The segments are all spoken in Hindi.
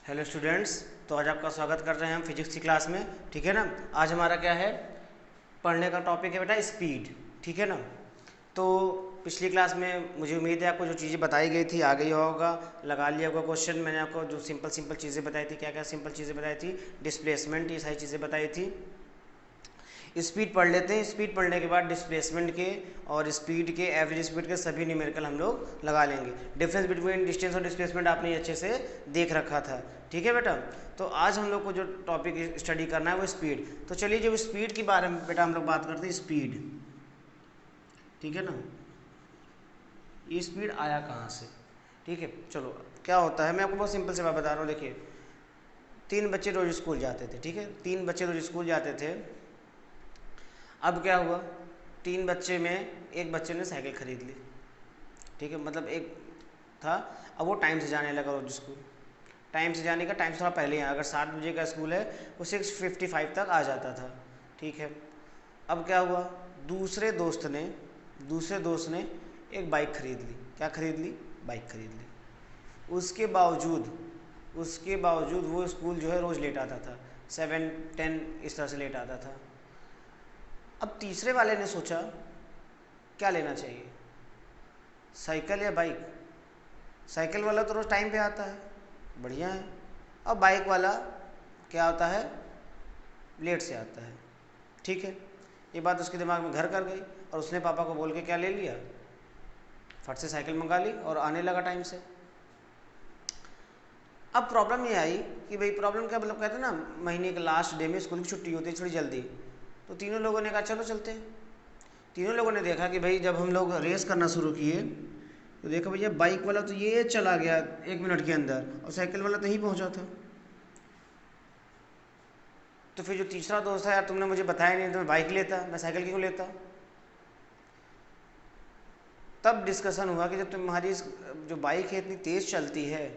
हेलो स्टूडेंट्स, तो आज आपका स्वागत कर रहे हैं हम फिजिक्स की क्लास में। ठीक है ना। आज हमारा क्या है, पढ़ने का टॉपिक है बेटा स्पीड। ठीक है ना। तो पिछली क्लास में मुझे उम्मीद है आपको जो चीज़ें बताई गई थी आ गई होगा, लगा लिया होगा क्वेश्चन। मैंने आपको जो सिंपल चीज़ें बताई थी, क्या क्या सिंपल चीज़ें बताई थी, डिस्प्लेसमेंट, ये सारी चीज़ें बताई थी। स्पीड पढ़ लेते हैं। स्पीड पढ़ने के बाद डिस्प्लेसमेंट के और स्पीड के, एवरेज स्पीड के सभी न्यूमेरिकल हम लोग लगा लेंगे। डिफरेंस बिटवीन डिस्टेंस और डिस्प्लेसमेंट आपने अच्छे से देख रखा था। ठीक है बेटा। तो आज हम लोग को जो टॉपिक स्टडी करना है वो स्पीड। तो चलिए जब स्पीड के बारे में बेटा हम लोग बात करते हैं, स्पीड। ठीक है ना। ये स्पीड आया कहाँ से? ठीक है, चलो क्या होता है मैं आपको बहुत सिंपल से बात बता रहा हूँ। देखिए, 3 बच्चे रोज स्कूल जाते थे। ठीक है, 3 बच्चे रोज स्कूल जाते थे। अब क्या हुआ, 3 बच्चे में एक बच्चे ने साइकिल खरीद ली। ठीक है, मतलब एक था, अब वो टाइम से जाने लगा रोज स्कूल। टाइम से जाने का टाइम थोड़ा पहले है, अगर 7 बजे का स्कूल है वो 6:55 तक आ जाता था। ठीक है। अब क्या हुआ, दूसरे दोस्त ने एक बाइक खरीद ली। क्या खरीद ली? बाइक खरीद ली। उसके बावजूद वो स्कूल जो है रोज़ लेट आता था, 7-10 इस तरह से लेट आता था। अब तीसरे वाले ने सोचा क्या लेना चाहिए, साइकिल या बाइक? साइकिल वाला तो रोज़ टाइम पे आता है, बढ़िया है। अब बाइक वाला क्या होता है, लेट से आता है। ठीक है, ये बात उसके दिमाग में घर कर गई और उसने पापा को बोल के क्या ले लिया, फट से साइकिल मंगा ली और आने लगा टाइम से। अब प्रॉब्लम ये आई कि भाई प्रॉब्लम क्या, मतलब कहते हैं ना, महीने के लास्ट डे में स्कूल की छुट्टी होती है थोड़ी जल्दी। तो तीनों लोगों ने कहा चलो चलते हैं। तीनों लोगों ने देखा कि भाई जब हम लोग रेस करना शुरू किए तो देखा भैया बाइक वाला तो ये चला गया 1 मिनट के अंदर और साइकिल वाला तो यहीं पहुंचा था। तो फिर जो तीसरा दोस्त है, यार तुमने मुझे बताया नहीं तो मैं बाइक लेता, मैं साइकिल क्यों लेता। तब डिस्कशन हुआ कि जब तुम्हारी जो बाइक है इतनी तेज चलती है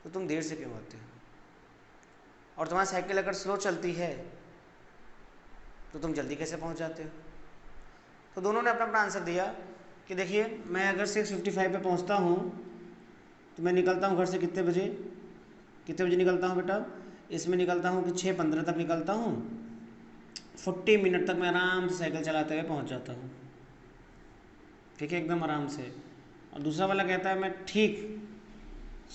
तो तुम देर से क्यों आते हो, और तुम्हारी साइकिल अगर स्लो चलती है तो तुम जल्दी कैसे पहुंच जाते हो। तो दोनों ने अपना अपना आंसर दिया कि देखिए, मैं अगर 6:55 पे पहुंचता हूं तो मैं निकलता हूं घर से कितने बजे निकलता हूं बेटा, इसमें निकलता हूं कि 6:15 तक निकलता हूं, 40 मिनट तक मैं आराम से साइकिल चलाते हुए पहुंच जाता हूं। ठीक है, एकदम आराम से। और दूसरा वाला कहता है मैं ठीक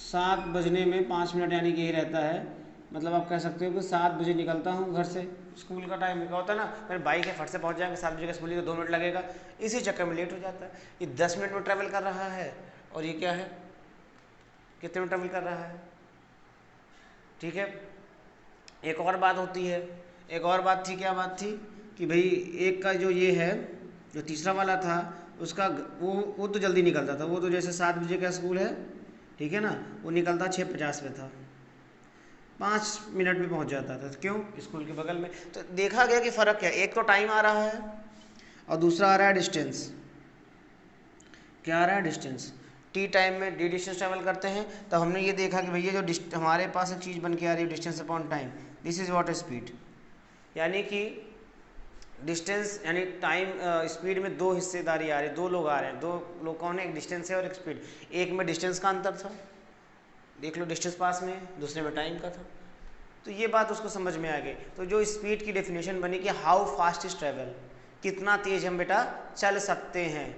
7 बजने में 5 मिनट यानी कि यही रहता है, मतलब आप कह सकते हो कि 7 बजे निकलता हूँ घर से। स्कूल का टाइम क्या होता है ना, मेरी बाइक है फट से पहुँच जाएंगे, 7 बजे का स्कूल है तो 2 मिनट लगेगा, इसी चक्कर में लेट हो जाता है। ये 10 मिनट में ट्रैवल कर रहा है और ये क्या है, कितने में ट्रैवल कर रहा है। ठीक है। एक और बात होती है, एक और बात थी, क्या बात थी कि भाई एक का जो ये है, जो तीसरा वाला था उसका वो तो जल्दी निकलता था, वो तो जैसे 7 बजे का स्कूल है, ठीक है ना, वो निकलता 6:50 पे था, 5 मिनट में पहुंच जाता था। क्यों? स्कूल के बगल में। तो देखा गया कि फ़र्क क्या है, एक तो टाइम आ रहा है और दूसरा आ रहा है डिस्टेंस। क्या आ रहा है? डिस्टेंस। टी टाइम में डी डिस्टेंस ट्रैवल करते हैं, तो हमने ये देखा कि भैया जो हमारे पास एक चीज़ बन के आ रही है, distance upon time, this is what speed. यानी कि डिस्टेंस यानी टाइम, स्पीड में 2 हिस्सेदारी आ रही है, 2 लोग आ रहे हैं। 2 लोग कौन है? एक डिस्टेंस है और एक स्पीड। एक में डिस्टेंस का अंतर था, देख लो डिस्टेंस पास में, दूसरे में टाइम का था। तो ये बात उसको समझ में आ गई। तो जो स्पीड की डेफिनेशन बनी कि हाउ फास्ट इज ट्रैवल, कितना तेज हम बेटा चल सकते हैं।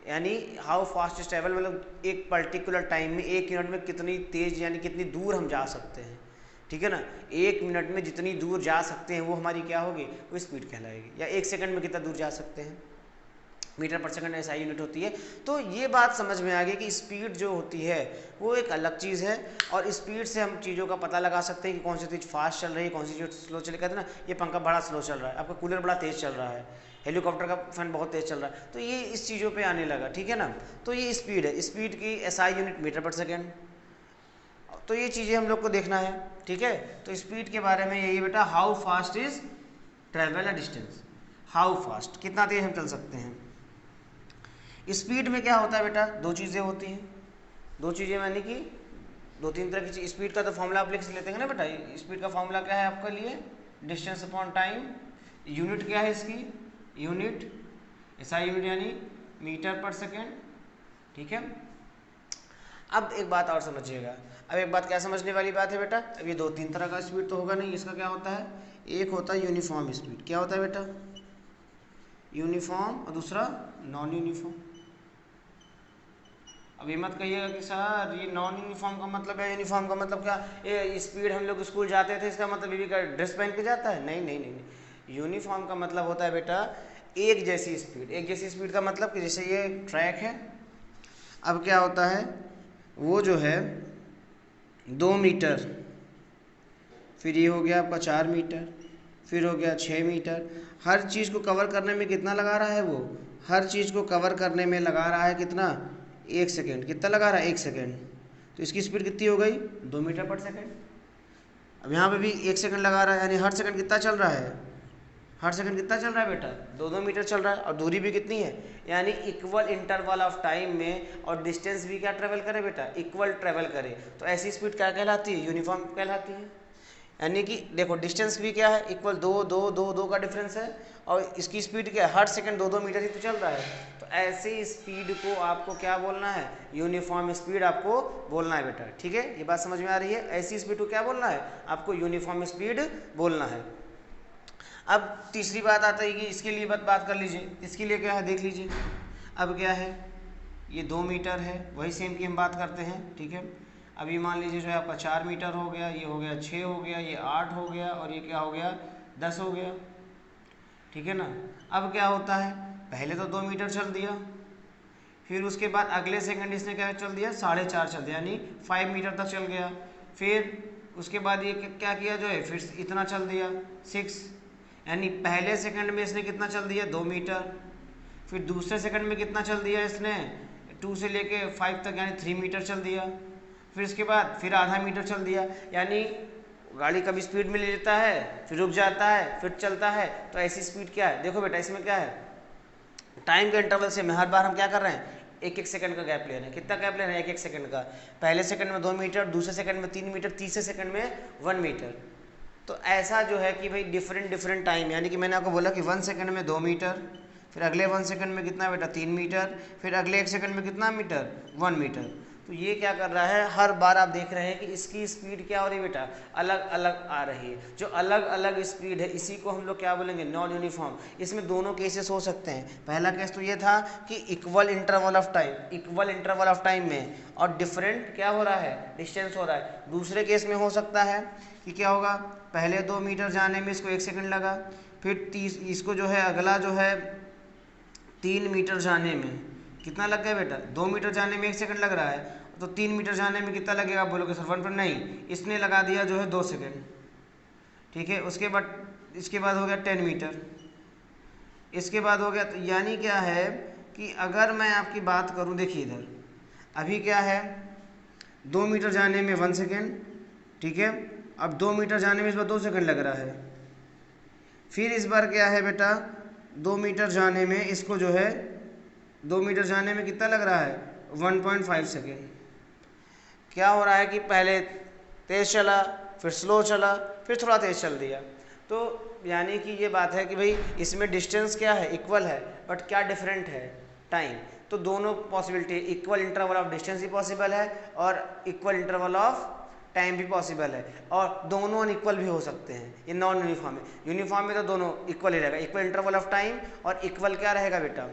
यानी हाउ फास्ट इज ट्रैवल मतलब एक पर्टिकुलर टाइम में 1 मिनट में कितनी तेज यानी कितनी दूर हम जा सकते हैं। ठीक है ना, 1 मिनट में जितनी दूर जा सकते हैं वो हमारी क्या होगी, वो स्पीड कहलाएगी। या 1 सेकंड में कितना दूर जा सकते हैं, मीटर पर सेकंड ऐसा यूनिट होती है। तो ये बात समझ में आ गई कि स्पीड जो होती है वो एक अलग चीज़ है, और स्पीड से हम चीज़ों का पता लगा सकते हैं कि कौन सी चीज़ फास्ट चल रही है, कौन सी चीज़ स्लो चल रही है। कहते हैं ना, ये पंखा बड़ा स्लो चल रहा है, आपका कूलर बड़ा तेज़ चल रहा है, हेलीकॉप्टर का फैन बहुत तेज़ चल रहा है। तो ये इस चीज़ों पर आने लगा। ठीक है ना। तो ये स्पीड है, स्पीड की SI यूनिट मीटर पर सेकेंड। तो ये चीज़ें हम लोग को देखना है। ठीक है। तो स्पीड के बारे में यही बेटा, हाउ फास्ट इज ट्रैवल या डिस्टेंस, हाउ फास्ट कितना तेज हम चल सकते हैं। स्पीड में क्या होता है बेटा, 2 चीज़ें होती हैं। 2 चीज़ें यानी कि 2-3 तरह की चीज़। स्पीड का तो फॉर्मूला आप लिख लेते हैं ना बेटा। स्पीड का फॉर्मूला क्या है आपके लिए, डिस्टेंस अपॉन टाइम। यूनिट क्या है इसकी, यूनिट SI यूनिट यानी मीटर पर सेकेंड। ठीक है। अब एक बात और समझिएगा। अब एक बात क्या समझने वाली बात है बेटा, अब ये दो तीन तरह का स्पीड तो होगा नहीं, इसका क्या होता है, एक होता है यूनिफॉर्म स्पीड। क्या होता है बेटा, यूनिफॉर्म, और दूसरा नॉन यूनिफॉर्म। अब ये मत कहिएगा कि सर ये नॉन यूनिफॉर्म का मतलब है, यूनिफॉर्म का मतलब क्या, ये स्पीड हम लोग स्कूल जाते थे इसका मतलब ये भी का ड्रेस पहन के जाता है, नहीं नहीं नहीं नहीं। यूनिफॉर्म का मतलब होता है बेटा एक जैसी स्पीड। एक जैसी स्पीड का मतलब कि जैसे ये ट्रैक है, अब क्या होता है, वो जो है 2 मीटर, फिर ये हो गया आपका 4 मीटर, फिर हो गया 6 मीटर। हर चीज़ को कवर करने में कितना लगा रहा है वो, हर चीज़ को कवर करने में लगा रहा है कितना, 1 सेकेंड। कितना लगा रहा है, 1 सेकेंड। तो इसकी स्पीड कितनी हो गई, 2 मीटर पर सेकेंड। अब यहाँ पे भी 1 सेकेंड लगा रहा है, यानी हर सेकेंड कितना चल रहा है, हर सेकंड कितना चल रहा है बेटा, 2-2 मीटर चल रहा है। और दूरी भी कितनी है, यानी इक्वल इंटरवल ऑफ टाइम में, और डिस्टेंस भी क्या ट्रेवल करे बेटा, इक्वल ट्रेवल करे। तो ऐसी स्पीड क्या कहलाती है, यूनिफॉर्म कहलाती है। यानी कि देखो डिस्टेंस भी क्या है, इक्वल 2 का डिफरेंस है, और इसकी स्पीड क्या है, हर सेकंड 2-2 मीटर ही तो चल रहा है। तो ऐसी स्पीड को आपको क्या बोलना है, यूनिफॉर्म स्पीड आपको बोलना है बेटा। ठीक है, ये बात समझ में आ रही है, ऐसी स्पीड को क्या बोलना है, आपको यूनिफॉर्म स्पीड बोलना है। अब तीसरी बात आता है कि इसके लिए बात कर लीजिए, इसके लिए क्या है देख लीजिए। अब क्या है, ये 2 मीटर है, वही सेम की हम बात करते हैं। ठीक है, अभी मान लीजिए जो है आपका 4 मीटर हो गया, ये हो गया 6 हो गया, ये 8 हो गया, और ये क्या हो गया 10 हो गया। ठीक है ना। अब क्या होता है, पहले तो 2 मीटर चल दिया, फिर उसके बाद अगले सेकंड इसने क्या चल दिया, 4.5 चल दिया, यानी 5 मीटर तक चल गया। फिर उसके बाद ये क्या किया जो है, फिर इतना चल दिया 6, यानी पहले सेकंड में इसने कितना चल दिया, 2 मीटर। फिर दूसरे सेकंड में कितना चल दिया इसने, 2 से लेके 5 तक, यानी 3 मीटर चल दिया। फिर इसके बाद फिर आधा मीटर चल दिया, यानी गाड़ी कभी स्पीड में ले लेता है, फिर रुक जाता है, फिर चलता है। तो ऐसी स्पीड क्या है, देखो बेटा इसमें क्या है, टाइम के इंटरवल से हर बार हम क्या कर रहे हैं, 1-1 सेकंड का गैप ले रहे हैं। कितना गैप ले रहे हैं, 1-1 सेकंड का। पहले सेकंड में 2 मीटर, दूसरे सेकंड में 3 मीटर, तीसरे सेकंड में 1 मीटर। तो ऐसा जो है कि भाई डिफरेंट टाइम, यानी कि मैंने आपको बोला कि 1 सेकंड में 2 मीटर, फिर अगले 1 सेकंड में कितना बेटा, 3 मीटर, फिर अगले 1 सेकंड में कितना मीटर, 1 मीटर। तो ये क्या कर रहा है, हर बार आप देख रहे हैं कि इसकी स्पीड क्या हो रही है बेटा, अलग अलग आ रही है। जो अलग अलग स्पीड है इसी को हम लोग क्या बोलेंगे, नॉन यूनिफॉर्म। इसमें दोनों केसेस हो सकते हैं। पहला केस तो ये था कि equal interval of time, equal interval of time में, और डिफरेंट क्या हो रहा है, डिस्टेंस हो रहा है। दूसरे केस में हो सकता है कि क्या होगा, पहले 2 मीटर जाने में इसको 1 सेकंड लगा, फिर इसको जो है अगला जो है 3 मीटर जाने में कितना लग गया बेटा, 2 मीटर जाने में 1 सेकंड लग रहा है, तो 3 मीटर जाने में कितना लगेगा, आप बोलोगे सर 1 पर, नहीं, इसने लगा दिया जो है 2 सेकंड। ठीक है, उसके बाद इसके बाद हो गया 10 मीटर, इसके बाद हो गया, तो यानी क्या है कि अगर मैं आपकी बात करूं, देखिए इधर अभी क्या है, 2 मीटर जाने में 1 सेकेंड, ठीक है, अब 2 मीटर जाने में इस बार 2 सेकंड लग रहा है। फिर इस बार क्या है बेटा, 2 मीटर जाने में इसको जो है 2 मीटर जाने में कितना लग रहा है, 1.5 सेकेंड। क्या हो रहा है कि पहले तेज़ चला, फिर स्लो चला, फिर थोड़ा तेज़ चल दिया। तो यानी कि ये बात है कि भाई इसमें डिस्टेंस क्या है, इक्वल है, बट क्या डिफरेंट है, टाइम। तो दोनों possibility, equal interval of distance भी पॉसिबल है और इक्वल इंटरवल ऑफ टाइम भी पॉसिबल है, और दोनों अनइक्वल भी हो सकते हैं। ये नॉन यूनिफॉर्म है। यूनिफॉर्म में तो दोनों इक्वल ही रहेगा, इक्वल इंटरवल ऑफ टाइम और इक्वल क्या रहेगा बेटा,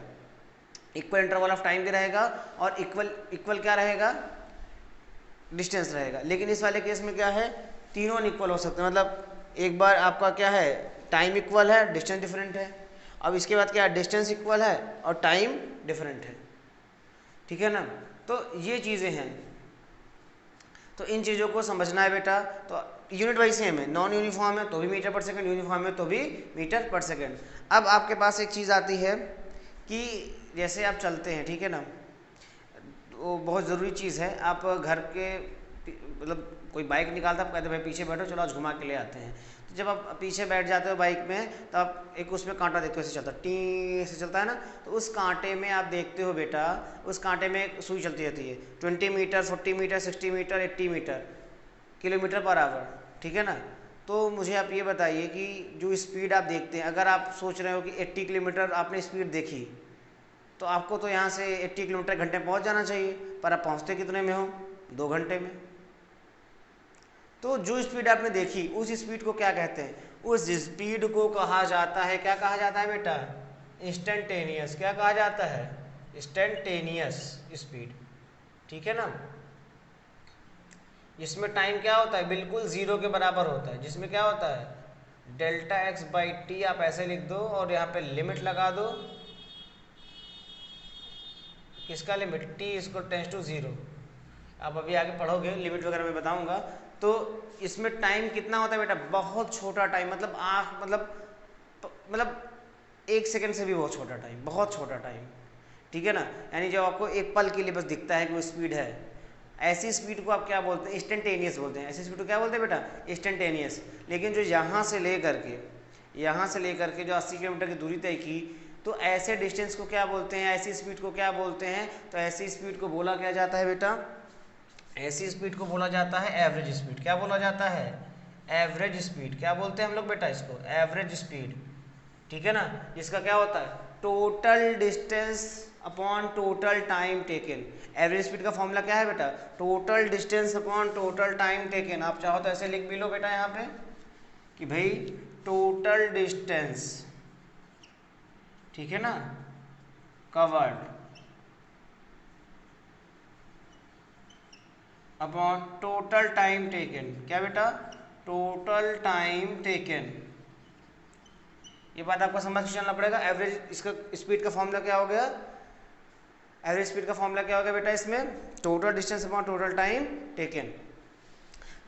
इक्वल इंटरवल ऑफ टाइम भी रहेगा, और इक्वल क्या रहेगा, डिस्टेंस रहेगा। लेकिन इस वाले केस में क्या है, तीनों अनइक्वल हो सकते हैं। मतलब एक बार आपका क्या है, टाइम इक्वल है, डिस्टेंस डिफरेंट है। अब इसके बाद क्या है, डिस्टेंस इक्वल है और टाइम डिफरेंट है। ठीक है ना। तो ये चीज़ें हैं, तो इन चीज़ों को समझना है बेटा। तो यूनिट वाइज सेम है, नॉन यूनिफॉर्म है तो भी मीटर पर सेकंड, यूनिफॉर्म है तो भी मीटर पर सेकंड। अब आपके पास एक चीज़ आती है कि जैसे आप चलते हैं, ठीक है ना, वो बहुत ज़रूरी चीज़ है। आप घर के मतलब कोई बाइक निकालता है, आप कहते हैं भाई पीछे बैठो, चलो आज घुमा के ले आते हैं। तो जब आप पीछे बैठ जाते हो बाइक में, तो आप एक उसमें कांटा देखते हो, ऐसे चलता है, टी ऐसे चलता है ना। तो उस कांटे में आप देखते हो बेटा, उस कांटे में एक सुई चलती रहती है, 20 metre, 40 metre, 60 metre, 80 metre, kilometre per hour. ठीक है ना। तो मुझे आप ये बताइए कि जो स्पीड आप देखते हैं, अगर आप सोच रहे हो कि 80 किलोमीटर आपने स्पीड देखी, तो आपको तो यहाँ से 80 किलोमीटर घंटे पहुँच जाना चाहिए, पर आप पहुँचते कितने में हो, 2 घंटे में। तो जो स्पीड आपने देखी उस स्पीड को क्या कहते हैं? उस स्पीड को कहा जाता है, क्या कहा जाता है बेटा? इंस्टेंटेनियस। क्या कहा जाता है? Instantaneous speed. ठीक है ना, जिसमें टाइम क्या होता है? बिल्कुल 0 के बराबर होता है, जिसमें क्या होता है? डेल्टा एक्स बाई टी आप ऐसे लिख दो और यहाँ पे लिमिट लगा दो। किसका लिमिट? टी इसको टेंस टू 0। आप अभी आगे पढ़ोगे, लिमिट वगैरह मैं बताऊंगा। तो इसमें टाइम कितना होता है बेटा? बहुत छोटा टाइम, मतलब आँख मतलब 1 सेकंड से भी बहुत छोटा टाइम, बहुत छोटा टाइम। ठीक है ना, यानी जब आपको एक पल के लिए बस दिखता है कि वो स्पीड है, ऐसी स्पीड को आप क्या बोलते हैं? इंस्टेंटेनियस बोलते हैं। ऐसी स्पीड को क्या बोलते हैं बेटा? इंस्टेंटेनियस। लेकिन जो यहाँ से लेकर के जो 80 किलोमीटर की दूरी तय की, तो ऐसे डिस्टेंस को क्या बोलते हैं? ऐसी स्पीड को क्या बोलते हैं? तो ऐसी स्पीड को बोला क्या जाता है बेटा? ऐसी स्पीड को बोला जाता है एवरेज स्पीड। क्या बोला जाता है? Average speed. क्या बोलते हैं हम लोग बेटा इसको? Average speed. ठीक है ना, जिसका क्या होता है? Total distance upon total time taken. Average speed का फॉर्मूला क्या है बेटा? Total distance upon total time taken. आप चाहो तो ऐसे लिख भी लो बेटा यहाँ पे कि भाई टोटल डिस्टेंस, ठीक है ना, covered upon total time taken. क्या बेटा? Total time taken. ये बात आपको समझ के चलना पड़ेगा। एवरेज इसका स्पीड का फॉर्मूला क्या हो गया? एवरेज स्पीड का फॉर्मूला क्या हो गया बेटा इसमें? Total distance upon total time taken.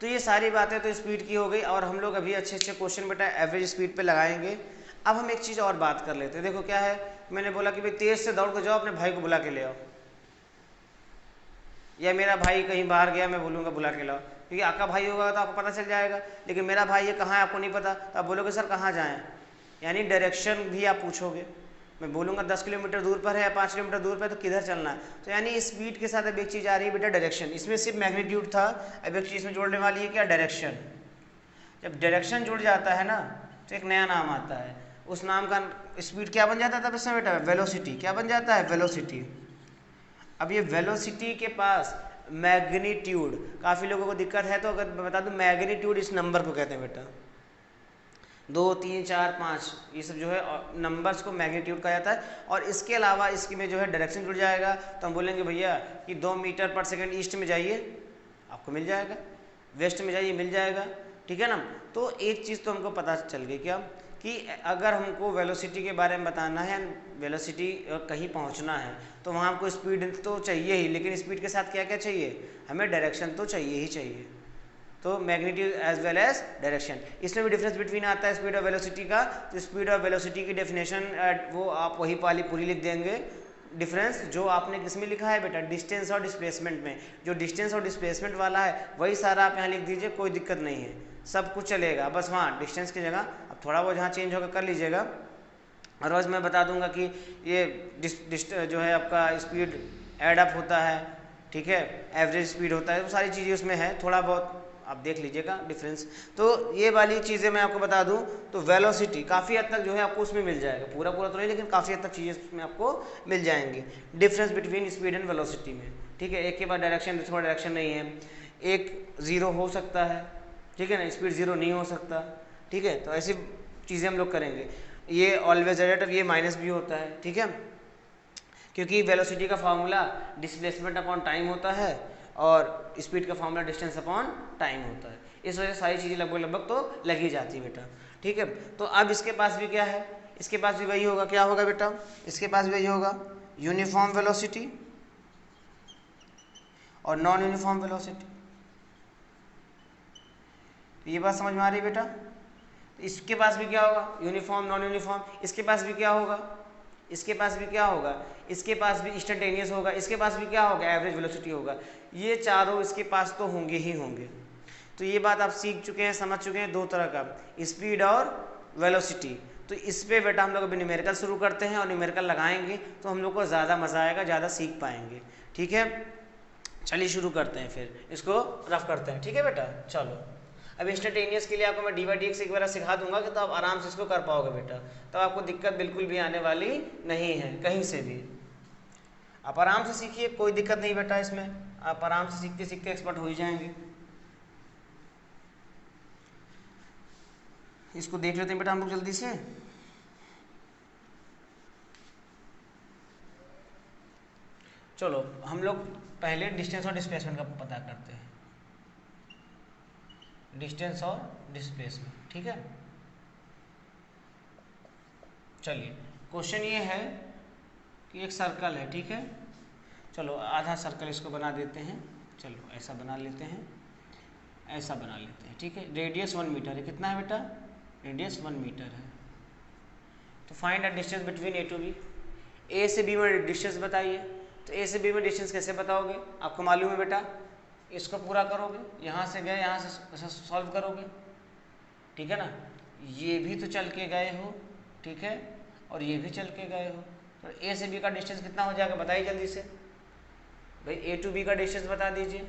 तो ये सारी बातें तो स्पीड की हो गई, और हम लोग अभी अच्छे अच्छे क्वेश्चन बेटा एवरेज स्पीड पे लगाएंगे। अब हम एक चीज़ और बात कर लेते हैं। देखो क्या है, मैंने बोला कि भाई तेज से दौड़ कर जाओ, अपने भाई को बुला के ले आओ, या मेरा भाई कहीं बाहर गया, मैं बोलूँगा बुला के लाओ, क्योंकि आपका भाई होगा तो आपको पता चल जाएगा। लेकिन मेरा भाई ये कहाँ है आपको नहीं पता, तो आप बोलोगे सर कहाँ जाएँ, यानी डायरेक्शन भी आप पूछोगे। मैं बोलूँगा 10 किलोमीटर दूर पर है या 5 किलोमीटर दूर पर है, तो किधर चलना है। तो यानी स्पीड के साथ अब एक चीज़ आ रही है बेटा, डायरेक्शन। इसमें सिर्फ मैग्नीट्यूड था, अब एक चीज़ में जोड़ने वाली है क्या? डायरेक्शन। जब डायरेक्शन जुड़ जाता है ना, तो एक नया नाम आता है। उस नाम का स्पीड क्या बन जाता है तब इसमें बेटा? वेलोसिटी। क्या बन जाता है? वेलोसिटी। अब ये वेलोसिटी के पास मैग्नीट्यूड, काफ़ी लोगों को दिक्कत है तो अगर बता दूं, मैग्नीट्यूड इस नंबर को कहते हैं बेटा। 2, 3, 4, 5 ये सब जो है नंबर्स को मैग्नीट्यूड कहा जाता है। और इसके अलावा इसकी में जो है डायरेक्शन जुड़ जाएगा, तो हम बोलेंगे भैया कि 2 मीटर पर सेकंड ईस्ट में जाइए, आपको मिल जाएगा, वेस्ट में जाइए, मिल जाएगा। ठीक है ना। तो एक चीज़ तो हमको पता चल गई क्या, कि अगर हमको वेलोसिटी के बारे में बताना है, वेलोसिटी कहीं पहुंचना है, तो वहाँ हमको स्पीड तो चाहिए ही, लेकिन स्पीड के साथ क्या क्या चाहिए? हमें डायरेक्शन तो चाहिए ही चाहिए। तो magnitude as well as direction, इसमें भी डिफरेंस बिटवीन आता है स्पीड और वेलोसिटी का। तो स्पीड और वेलोसिटी की डेफिनेशन वो आप वही वाली पूरी लिख देंगे। डिफरेंस जो आपने किस में लिखा है बेटा? डिस्टेंस और डिस्प्लेसमेंट में। जो डिस्टेंस और डिस्प्लेसमेंट वाला है वही सारा आप यहाँ लिख दीजिए, कोई दिक्कत नहीं है, सब कुछ चलेगा। बस वहाँ डिस्टेंस की जगह अब थोड़ा बहुत जहाँ चेंज होगा कर लीजिएगा। और रोज़ मैं बता दूंगा कि ये जो है आपका स्पीड एड अप होता है, ठीक है, एवरेज स्पीड होता है, वो सारी चीज़ें उसमें है, थोड़ा बहुत आप देख लीजिएगा डिफरेंस। तो ये वाली चीज़ें मैं आपको बता दूं, तो वेलोसिटी काफ़ी हद तक जो है आपको उसमें मिल जाएगा, पूरा पूरा तो नहीं, लेकिन काफ़ी हद तक चीज़ें उसमें आपको मिल जाएंगी, difference between speed and velocity में। ठीक है, एक के बाद डायरेक्शन, दूसरा डायरेक्शन नहीं है, एक 0 हो सकता है, ठीक है ना, स्पीड 0 नहीं हो सकता। ठीक है, तो ऐसी चीज़ें हम लोग करेंगे। ये ऑलवेज एडेड, ये माइनस भी होता है, ठीक है, क्योंकि वेलोसिटी का फार्मूला डिस्प्लेसमेंट अपॉन टाइम होता है और स्पीड का फार्मूला डिस्टेंस अपॉन टाइम होता है। इस वजह से सारी चीज़ें लगभग लगभग तो लगी जाती है बेटा। ठीक है, तो अब इसके पास भी क्या है? इसके पास भी वही होगा, क्या होगा बेटा? इसके पास भी वही होगा, यूनिफॉर्म वेलोसिटी और नॉन यूनिफॉर्म वेलोसिटी। तो ये बात समझ में आ रही है बेटा? इसके पास भी क्या होगा? Uniform, non uniform. इसके पास भी क्या होगा? इसके पास भी क्या होगा? इसके पास भी इंस्टेंटेनियस होगा। इसके पास भी क्या होगा? एवरेज वेलोसिटी होगा। ये चारों इसके पास तो होंगे ही होंगे। तो ये बात आप सीख चुके हैं, समझ चुके हैं, दो तरह का, स्पीड और वेलोसिटी। तो इस पे बेटा हम लोग अभी न्यूमेरिकल शुरू करते हैं, और न्यूमेरिकल लगाएंगे तो हम लोग को ज़्यादा मज़ा आएगा, ज़्यादा सीख पाएंगे। ठीक है, चलिए शुरू करते हैं, फिर इसको रफ करते हैं। ठीक है बेटा, चलो। अब इंस्टेंटेनियस के लिए आपको मैं dy/dx एक बार सिखा दूंगा कि तो आप आराम से इसको कर पाओगे बेटा, तो आपको दिक्कत बिल्कुल भी आने वाली नहीं है कहीं से भी। आप आराम से सीखिए, कोई दिक्कत नहीं बेटा, इसमें आप आराम से सीखते सीखते एक्सपर्ट हो ही जाएंगे। इसको देख लेते हैं बेटा हम लोग जल्दी से। चलो हम लोग पहले डिस्टेंस और डिस्प्लेसमेंट का पता करते हैं। डिस्टेंस और डिस्प्लेसमेंट, ठीक है। चलिए क्वेश्चन ये है कि एक सर्कल है, ठीक है। चलो आधा सर्कल इसको बना देते हैं। चलो ऐसा बना लेते हैं, ऐसा बना लेते हैं, ठीक है। रेडियस 1 मीटर है। कितना है बेटा? रेडियस 1 मीटर है। तो find the distance between A to B. A से बी में डिस्टेंस बताइए। तो ए से बी में डिस्टेंस कैसे बताओगे? आपको मालूम है बेटा, इसको पूरा करोगे, यहाँ से गए, यहाँ से सॉल्व करोगे, ठीक है ना। ये भी तो चल के गए हो, ठीक है, और ये भी चल के गए हो। तो ए से बी का डिस्टेंस कितना हो जाएगा बताइए जल्दी से भाई। ए टू बी का डिस्टेंस बता दीजिए,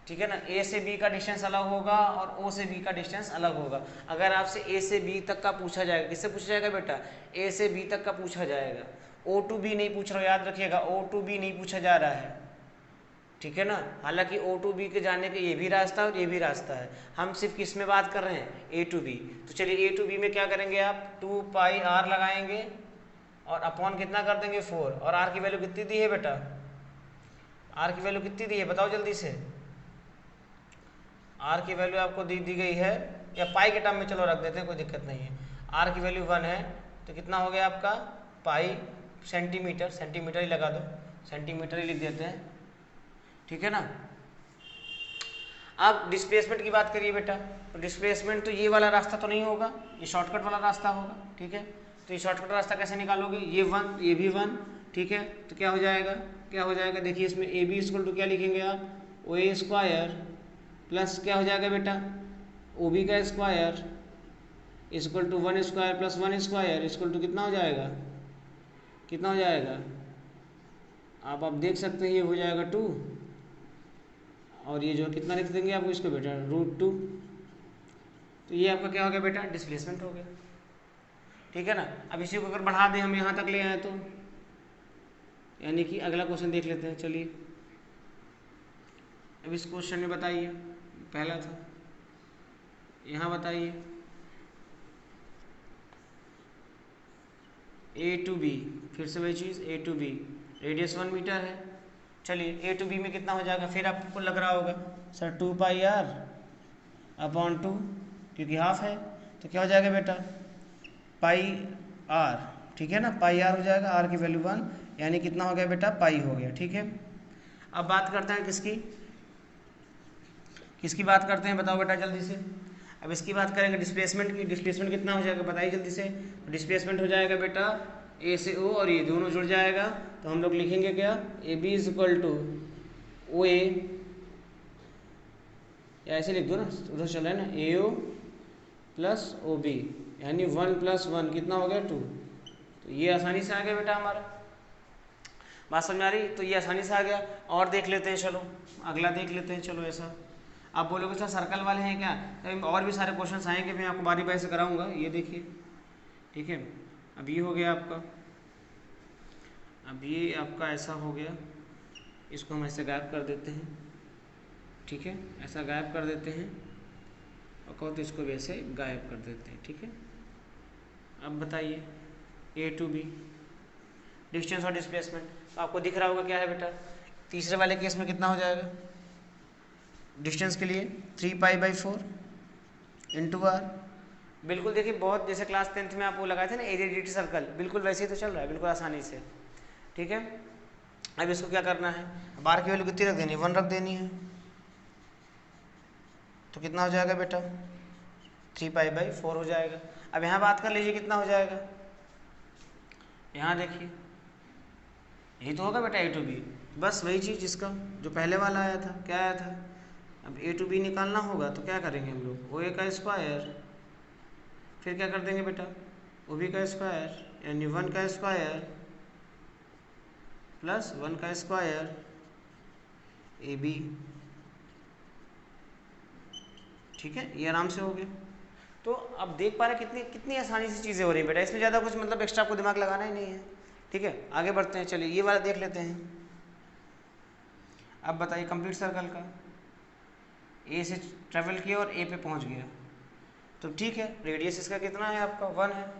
ठीक है ना। ए से बी का डिस्टेंस अलग होगा और ओ से बी का डिस्टेंस अलग होगा। अगर आपसे ए से बी तक का पूछा जाएगा, किससे पूछा जाएगा बेटा? ए से बी तक का पूछा जाएगा। ओ टू बी नहीं पूछ रहा हो, याद रखिएगा, ओ टू बी नहीं पूछा जा रहा है, ठीक है ना। हालांकि ओ टू बी के जाने के ये भी रास्ता है और ये भी रास्ता है। हम सिर्फ किस में बात कर रहे हैं? ए टू बी। तो चलिए ए टू बी में क्या करेंगे आप? 2 पाई आर लगाएंगे और अपॉन कितना कर देंगे? 4। और आर की वैल्यू कितनी दी है बेटा? आर की वैल्यू कितनी दी है बताओ जल्दी से। आर की वैल्यू आपको दी गई है, या पाई के टर्म में चलो रख देते हैं, कोई दिक्कत नहीं है। आर की वैल्यू 1 है, तो कितना हो गया आपका? पाई सेंटीमीटर, सेंटीमीटर ही लगा दो, सेंटीमीटर ही लिख देते हैं, ठीक है ना। अब डिस्प्लेसमेंट की बात करिए बेटा। तो डिस्प्लेसमेंट तो ये वाला रास्ता तो नहीं होगा, ये शॉर्टकट वाला रास्ता होगा, ठीक है। तो ये शॉर्टकट रास्ता कैसे निकालोगे? ये 1, ये भी 1, ठीक है। तो क्या हो जाएगा? क्या हो जाएगा? देखिए इसमें ए बी इक्वल टू क्या लिखेंगे आप? ओ ए स्क्वायर प्लस क्या हो जाएगा बेटा? ओ बी का square equal to 1 square plus 1 square equal to कितना हो जाएगा? कितना हो जाएगा? आप देख सकते हैं ये हो जाएगा 2, और ये जो कितना लिख देंगे आपको इसको बेटा? √2। तो ये आपका क्या हो गया बेटा? डिस्प्लेसमेंट हो गया, ठीक है ना। अब इसी को अगर बढ़ा दें हम यहाँ तक ले आए तो, यानी कि अगला क्वेश्चन देख लेते हैं। चलिए अब इस क्वेश्चन में बताइए, पहला था, यहाँ बताइए ए टू बी, फिर से वही चीज़, ए टू बी, रेडियस 1 मीटर है। चलिए ए टू बी में कितना हो जाएगा? फिर आपको लग रहा होगा सर 2 पाई आर अपॉन 2, क्योंकि हाफ है, तो क्या हो जाएगा बेटा? पाई आर, ठीक है ना, पाई आर हो जाएगा। आर की वैल्यू 1, यानी कितना हो गया बेटा? पाई हो गया, ठीक है। अब बात करते हैं किसकी? किसकी बात करते हैं बताओ बेटा जल्दी से। अब इसकी बात करेंगे डिस्प्लेसमेंट की। डिस्प्लेसमेंट कितना हो जाएगा बताइए जल्दी से। डिस्प्लेसमेंट हो जाएगा बेटा ए से ओ, और ये दोनों जुड़ जाएगा, तो हम लोग लिखेंगे क्या? A B is equal to O A, या ऐसे लिख दो ना, उधर चला है ना, ए ओ प्लस ओ बी, यानी 1 + 1 कितना हो गया? 2। तो ये आसानी से आ गया बेटा हमारा। बात समझ आ रही? तो ये आसानी से आ गया। और देख लेते हैं, चलो अगला देख लेते हैं। चलो ऐसा आप बोलोगे सर सर्कल वाले हैं क्या? तो और भी सारे क्वेश्चन आएंगे, मैं आपको बारी बारी से कराऊंगा। ये देखिए, ठीक है। अब ये हो गया आपका, अब ये आपका ऐसा हो गया, इसको हम ऐसे गायब कर देते हैं, ठीक है, ऐसा गायब कर देते हैं, और कहो तो इसको भी ऐसे गायब कर देते हैं, ठीक है। अब बताइए ए टू बी, डिस्टेंस और डिस्प्लेसमेंट, तो आपको दिख रहा होगा क्या है बेटा? तीसरे वाले केस में कितना हो जाएगा डिस्टेंस के लिए? 3 पाई/4 इंटू आर। बिल्कुल देखिए, बहुत जैसे क्लास 10th में आप वो लगाए थे ना एरिया सर्कल, बिल्कुल वैसे ही तो चल रहा है, बिल्कुल आसानी से, ठीक है। अब इसको क्या करना है? बार की वैल्यू कितनी रख देनी है? 1 रख देनी है। तो कितना हो जाएगा बेटा? 3 पाई/4 हो जाएगा। अब यहाँ बात कर लीजिए कितना हो जाएगा। यहाँ देखिए, यही तो होगा बेटा ए टू बी, बस वही चीज़ जिसका जो पहले वाला आया था। क्या आया था? अब ए टू बी निकालना होगा, तो क्या करेंगे हम लोग? ओ ए का स्क्वायर, फिर क्या कर देंगे बेटा? ओ बी का स्क्वायर, यानी 1 का स्क्वायर प्लस 1 का स्क्वायर ए बी, ठीक है। ये आराम से हो गया। तो अब देख पा रहे कितनी आसानी से चीज़ें हो रही है बेटा, इसमें ज़्यादा कुछ मतलब एक्स्ट्रा आपको दिमाग लगाना ही नहीं है, ठीक है। आगे बढ़ते हैं, चलिए ये वाला देख लेते हैं। अब बताइए कंप्लीट सर्कल का, ए से ट्रेवल किया और ए पे पहुंच गया, तो ठीक है, रेडियस इसका कितना है आपका 1 है।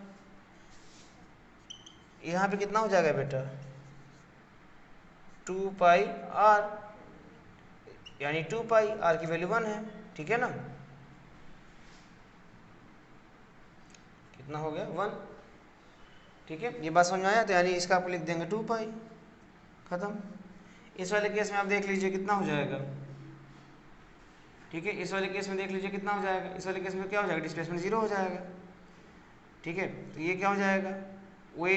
यहाँ पे कितना हो जाएगा बेटा 2 पाई आर, यानी 2 पाई आर की वैल्यू 1 है, ठीक है ना, कितना हो गया 1, ठीक है, ये बात समझ में आया। तो यानी इसका आपको लिख देंगे 2 पाई, खत्म। इस वाले केस में आप देख लीजिए कितना हो जाएगा, ठीक है, इस वाले केस में देख लीजिए कितना हो जाएगा, इस वाले केस में क्या हो जाएगा, डिस्प्लेसमेंट 0 हो जाएगा, ठीक है। तो ये क्या हो जाएगा, वे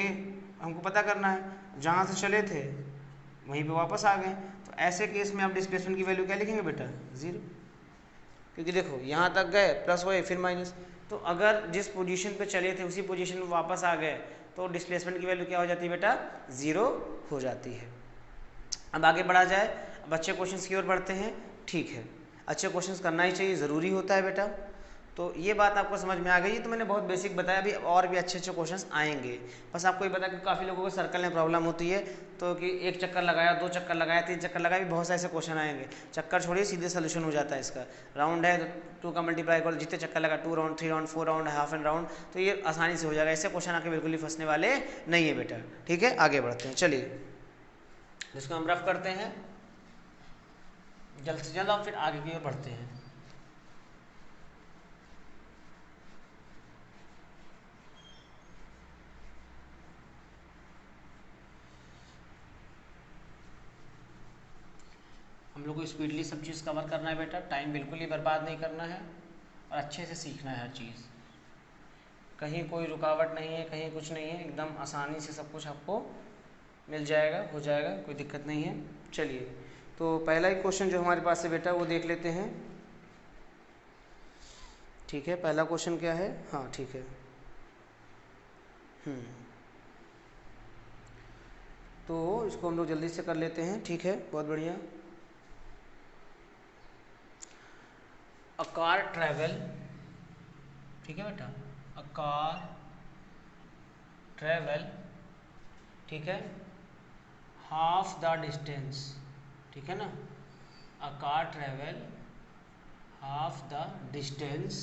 हमको पता करना है, जहाँ से चले थे वहीं पे वापस आ गए, तो ऐसे केस में आप डिस्प्लेसमेंट की वैल्यू क्या लिखेंगे बेटा 0, क्योंकि देखो यहाँ तक गए प्लस हुए फिर माइनस, तो अगर जिस पोजीशन पे चले थे उसी पोजीशन में वापस आ गए तो डिस्प्लेसमेंट की वैल्यू क्या हो जाती है बेटा 0 हो जाती है। अब आगे बढ़ा जाए, अब अच्छे क्वेश्चंस की ओर बढ़ते हैं, ठीक है, अच्छे क्वेश्चंस करना ही चाहिए, ज़रूरी होता है बेटा। तो ये बात आपको समझ में आ गई, तो मैंने बहुत बेसिक बताया, अभी और भी अच्छे अच्छे क्वेश्चंस आएंगे। बस आपको ये पता कि काफ़ी लोगों को सर्कल में प्रॉब्लम होती है, तो कि एक चक्कर लगाया, 2 चक्कर लगाया, 3 चक्कर लगाया, भी बहुत सारे ऐसे क्वेश्चन आएंगे। चक्कर छोड़िए, सीधे सोल्यूशन हो जाता है इसका। राउंड है तो 2 का मल्टीप्लाई करो, जितने चक्कर लगा 2 round 3 round 4 round half and round, तो ये आसानी से हो जाएगा। ऐसे क्वेश्चन आके बिल्कुल ही फंसने वाले नहीं है बेटा, ठीक है। आगे बढ़ते हैं, चलिए जिसको हम रफ करते हैं जल्द से जल्द, और फिर आगे की ओर बढ़ते हैं। हम लोग को स्पीडली सब चीज़ कवर करना है बेटा, टाइम बिल्कुल ही बर्बाद नहीं करना है और अच्छे से सीखना है हर चीज़, कहीं कोई रुकावट नहीं है, कहीं कुछ नहीं है, एकदम आसानी से सब कुछ आपको मिल जाएगा, हो जाएगा, कोई दिक्कत नहीं है। चलिए, तो पहला ही क्वेश्चन जो हमारे पास है बेटा वो देख लेते हैं, ठीक है। पहला क्वेश्चन क्या है, हाँ ठीक है, तो इसको हम लोग जल्दी से कर लेते हैं, ठीक है, बहुत बढ़िया। अ कार ट्रैवल, ठीक है बेटा, अ कार ट्रैवल, ठीक है, हाफ द डिस्टेंस, ठीक है ना, अ car travel half the distance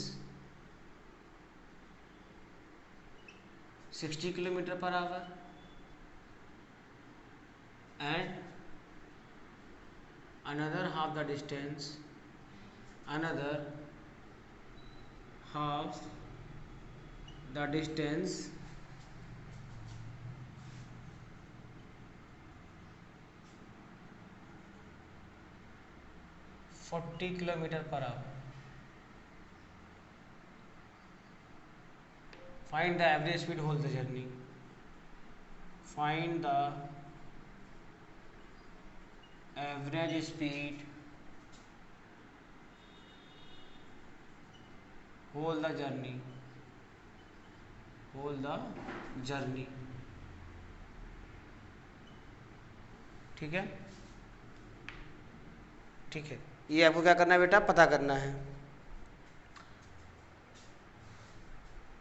60 kilometre per our and another half the distance, another half the distance 40 kilometre per our. Find the average speed whole the journey. Find the average speed whole the journey, whole the journey, ठीक है, ठीक है। ये आपको क्या करना है बेटा, पता करना है।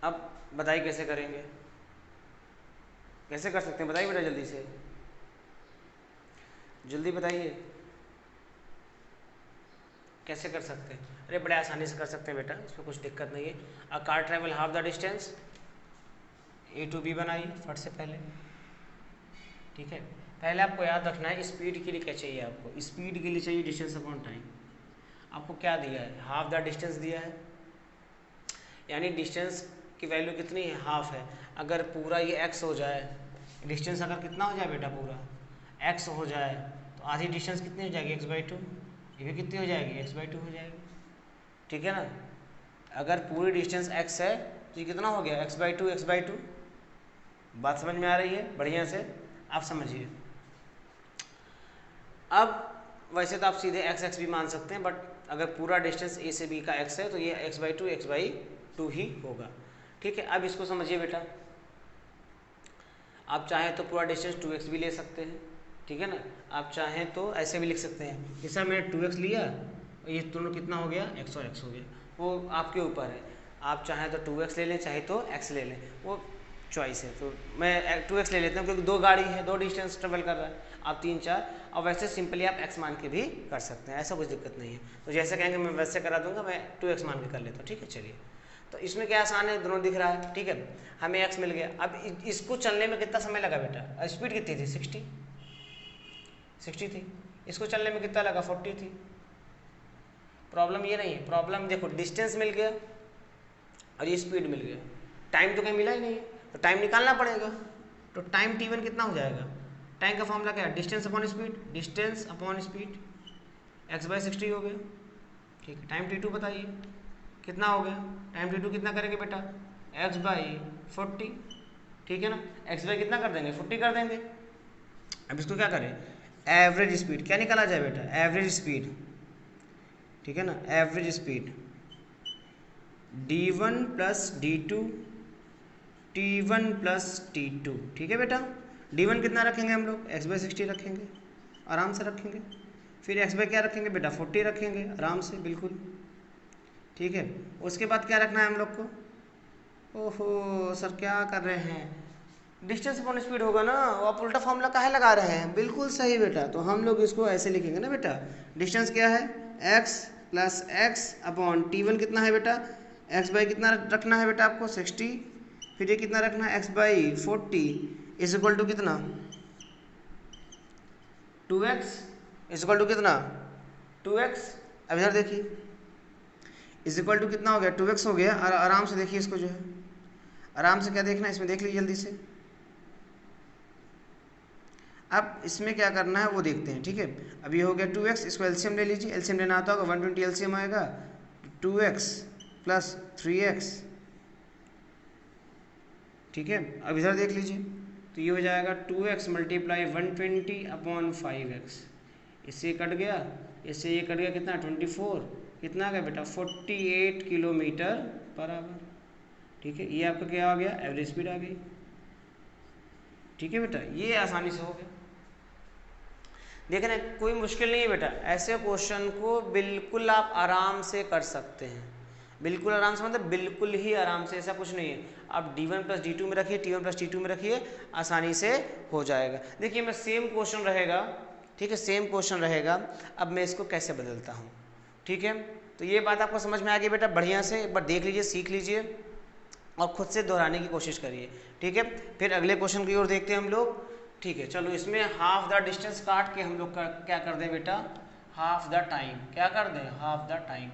अब बताइए कैसे करेंगे, कैसे कर सकते हैं, बताइए बेटा जल्दी से, जल्दी बताइए कैसे कर सकते हैं। अरे बड़े आसानी से कर सकते हैं बेटा, इसमें कुछ दिक्कत नहीं है। A car travel half the distance, A to B बनाइए फट से पहले, ठीक है। पहले आपको याद रखना है स्पीड के लिए क्या चाहिए, आपको स्पीड के लिए चाहिए डिस्टेंस अपॉन टाइम। आपको क्या दिया है, हाफ द डिस्टेंस दिया है, यानी डिस्टेंस की वैल्यू कितनी है, हाफ है। अगर पूरा ये एक्स हो जाए, डिस्टेंस अगर कितना हो जाए बेटा, पूरा एक्स हो जाए, तो आधी डिस्टेंस कितनी हो जाएगी, x/2, ये भी कितनी हो जाएगी, x/2 हो जाएगी, ठीक है ना। अगर पूरी डिस्टेंस x है तो ये कितना हो गया, x/2। बात समझ में आ रही है, बढ़िया से आप समझिए। अब वैसे तो आप सीधे x भी मान सकते हैं, बट अगर पूरा डिस्टेंस a से b का x है तो ये x/2 ही होगा, ठीक है। अब इसको समझिए बेटा, आप चाहें तो पूरा डिस्टेंस 2x भी ले सकते हैं, ठीक है ना। आप चाहें तो ऐसे भी लिख सकते हैं कि सर मैंने 2x लिया और ये दोनों कितना हो गया, x हो गया, वो आपके ऊपर है। आप चाहें तो 2x ले लें, चाहे तो x ले लें, वो चॉइस है। तो मैं 2x ले लेता हूँ क्योंकि 2 गाड़ी है, 2 डिस्टेंस ट्रेवल कर रहा है, आप 3 4, और वैसे सिंपली आप x मान के भी कर सकते हैं, ऐसा कुछ दिक्कत नहीं है। तो जैसे कहेंगे मैं वैसे करा दूंगा, मैं 2x मान के कर लेता हूँ, ठीक है। चलिए, तो इसमें क्या आसान है, दोनों दिख रहा है, ठीक है, हमें x मिल गया। अब इसको चलने में कितना समय लगा बेटा, स्पीड कितनी थी, 60 थी, इसको चलने में कितना लगा, 40 थी। प्रॉब्लम ये नहीं है, प्रॉब्लम देखो डिस्टेंस मिल गया और ये स्पीड मिल गया, टाइम तो कहीं मिला ही नहीं है, तो टाइम निकालना पड़ेगा। तो टाइम t1 कितना हो जाएगा, टाइम का फॉर्मूला क्या है, distance upon speed, distance upon speed, x/60 हो गया, ठीक है। टाइम t2 बताइए कितना हो गया, टाइम t2 कितना करेंगे बेटा, x/40, ठीक है ना, x/ कितना कर देंगे, 40 कर देंगे। अब इसको क्या करें, एवरेज स्पीड क्या निकाला जाए बेटा, एवरेज स्पीड, ठीक है ना, average speed d1 plus d2 t1 plus t2, ठीक है बेटा। d1 कितना रखेंगे हम लोग, x/60 रखेंगे, आराम से रखेंगे। फिर x/ क्या रखेंगे बेटा, 40 रखेंगे, आराम से, बिल्कुल, ठीक है। उसके बाद क्या रखना है हम लोग को, ओहो सर क्या कर रहे हैं, डिस्टेंस अपॉन स्पीड होगा ना, वो आप उल्टा फॉर्मूला काहे लगा रहे हैं, बिल्कुल सही बेटा। तो हम लोग इसको ऐसे लिखेंगे ना बेटा, डिस्टेंस क्या है, x plus x upon t1 कितना है बेटा, x/ कितना रखना है बेटा आपको, 60, फिर ये कितना रखना है, x/40 इज इक्वल टू कितना, 2x इज इक्वल टू कितना, 2x। अब इधर देखिए इज इक्वल टू कितना हो गया, 2x हो गया। और आराम से देखिए इसको, जो है आराम से क्या देखना है इसमें, देख लीजिए जल्दी से। अब इसमें क्या करना है वो देखते हैं, ठीक है। अब ये हो गया 2x, इसको एलसीएम ले लीजिए, एलसीएम लेना आता होगा 120 एलसीएम आएगा, 2x प्लस 3x, ठीक है। अब इधर देख लीजिए, तो ये हो जाएगा 2x मल्टीप्लाई 120 अपॉन 5x, इससे कट गया, इससे ये कट गया, कितना 24, कितना आ गया बेटा 48 किलोमीटर पर आवर, ठीक है। ये आपका क्या आ गया, एवरेज स्पीड आ गई, ठीक है बेटा। ये आसानी से हो गया, देखना कोई मुश्किल नहीं है बेटा। ऐसे क्वेश्चन को बिल्कुल आप आराम से कर सकते हैं, बिल्कुल आराम से, मतलब बिल्कुल ही आराम से, ऐसा कुछ नहीं है। आप d1 प्लस d2 में रखिए, t1 प्लस t2 में रखिए, आसानी से हो जाएगा। देखिए मैं सेम क्वेश्चन रहेगा, ठीक है, सेम क्वेश्चन रहेगा। अब मैं इसको कैसे बदलता हूँ, ठीक है। तो ये बात आपको समझ में आ गई बेटा, बढ़िया से एक बार देख लीजिए, सीख लीजिए और खुद से दोहराने की कोशिश करिए, ठीक है। फिर अगले क्वेश्चन की ओर देखते हैं हम लोग, ठीक है। चलो इसमें हाफ द डिस्टेंस काट के हम लोग क्या कर दें बेटा, हाफ द टाइम, क्या कर दें, हाफ द टाइम,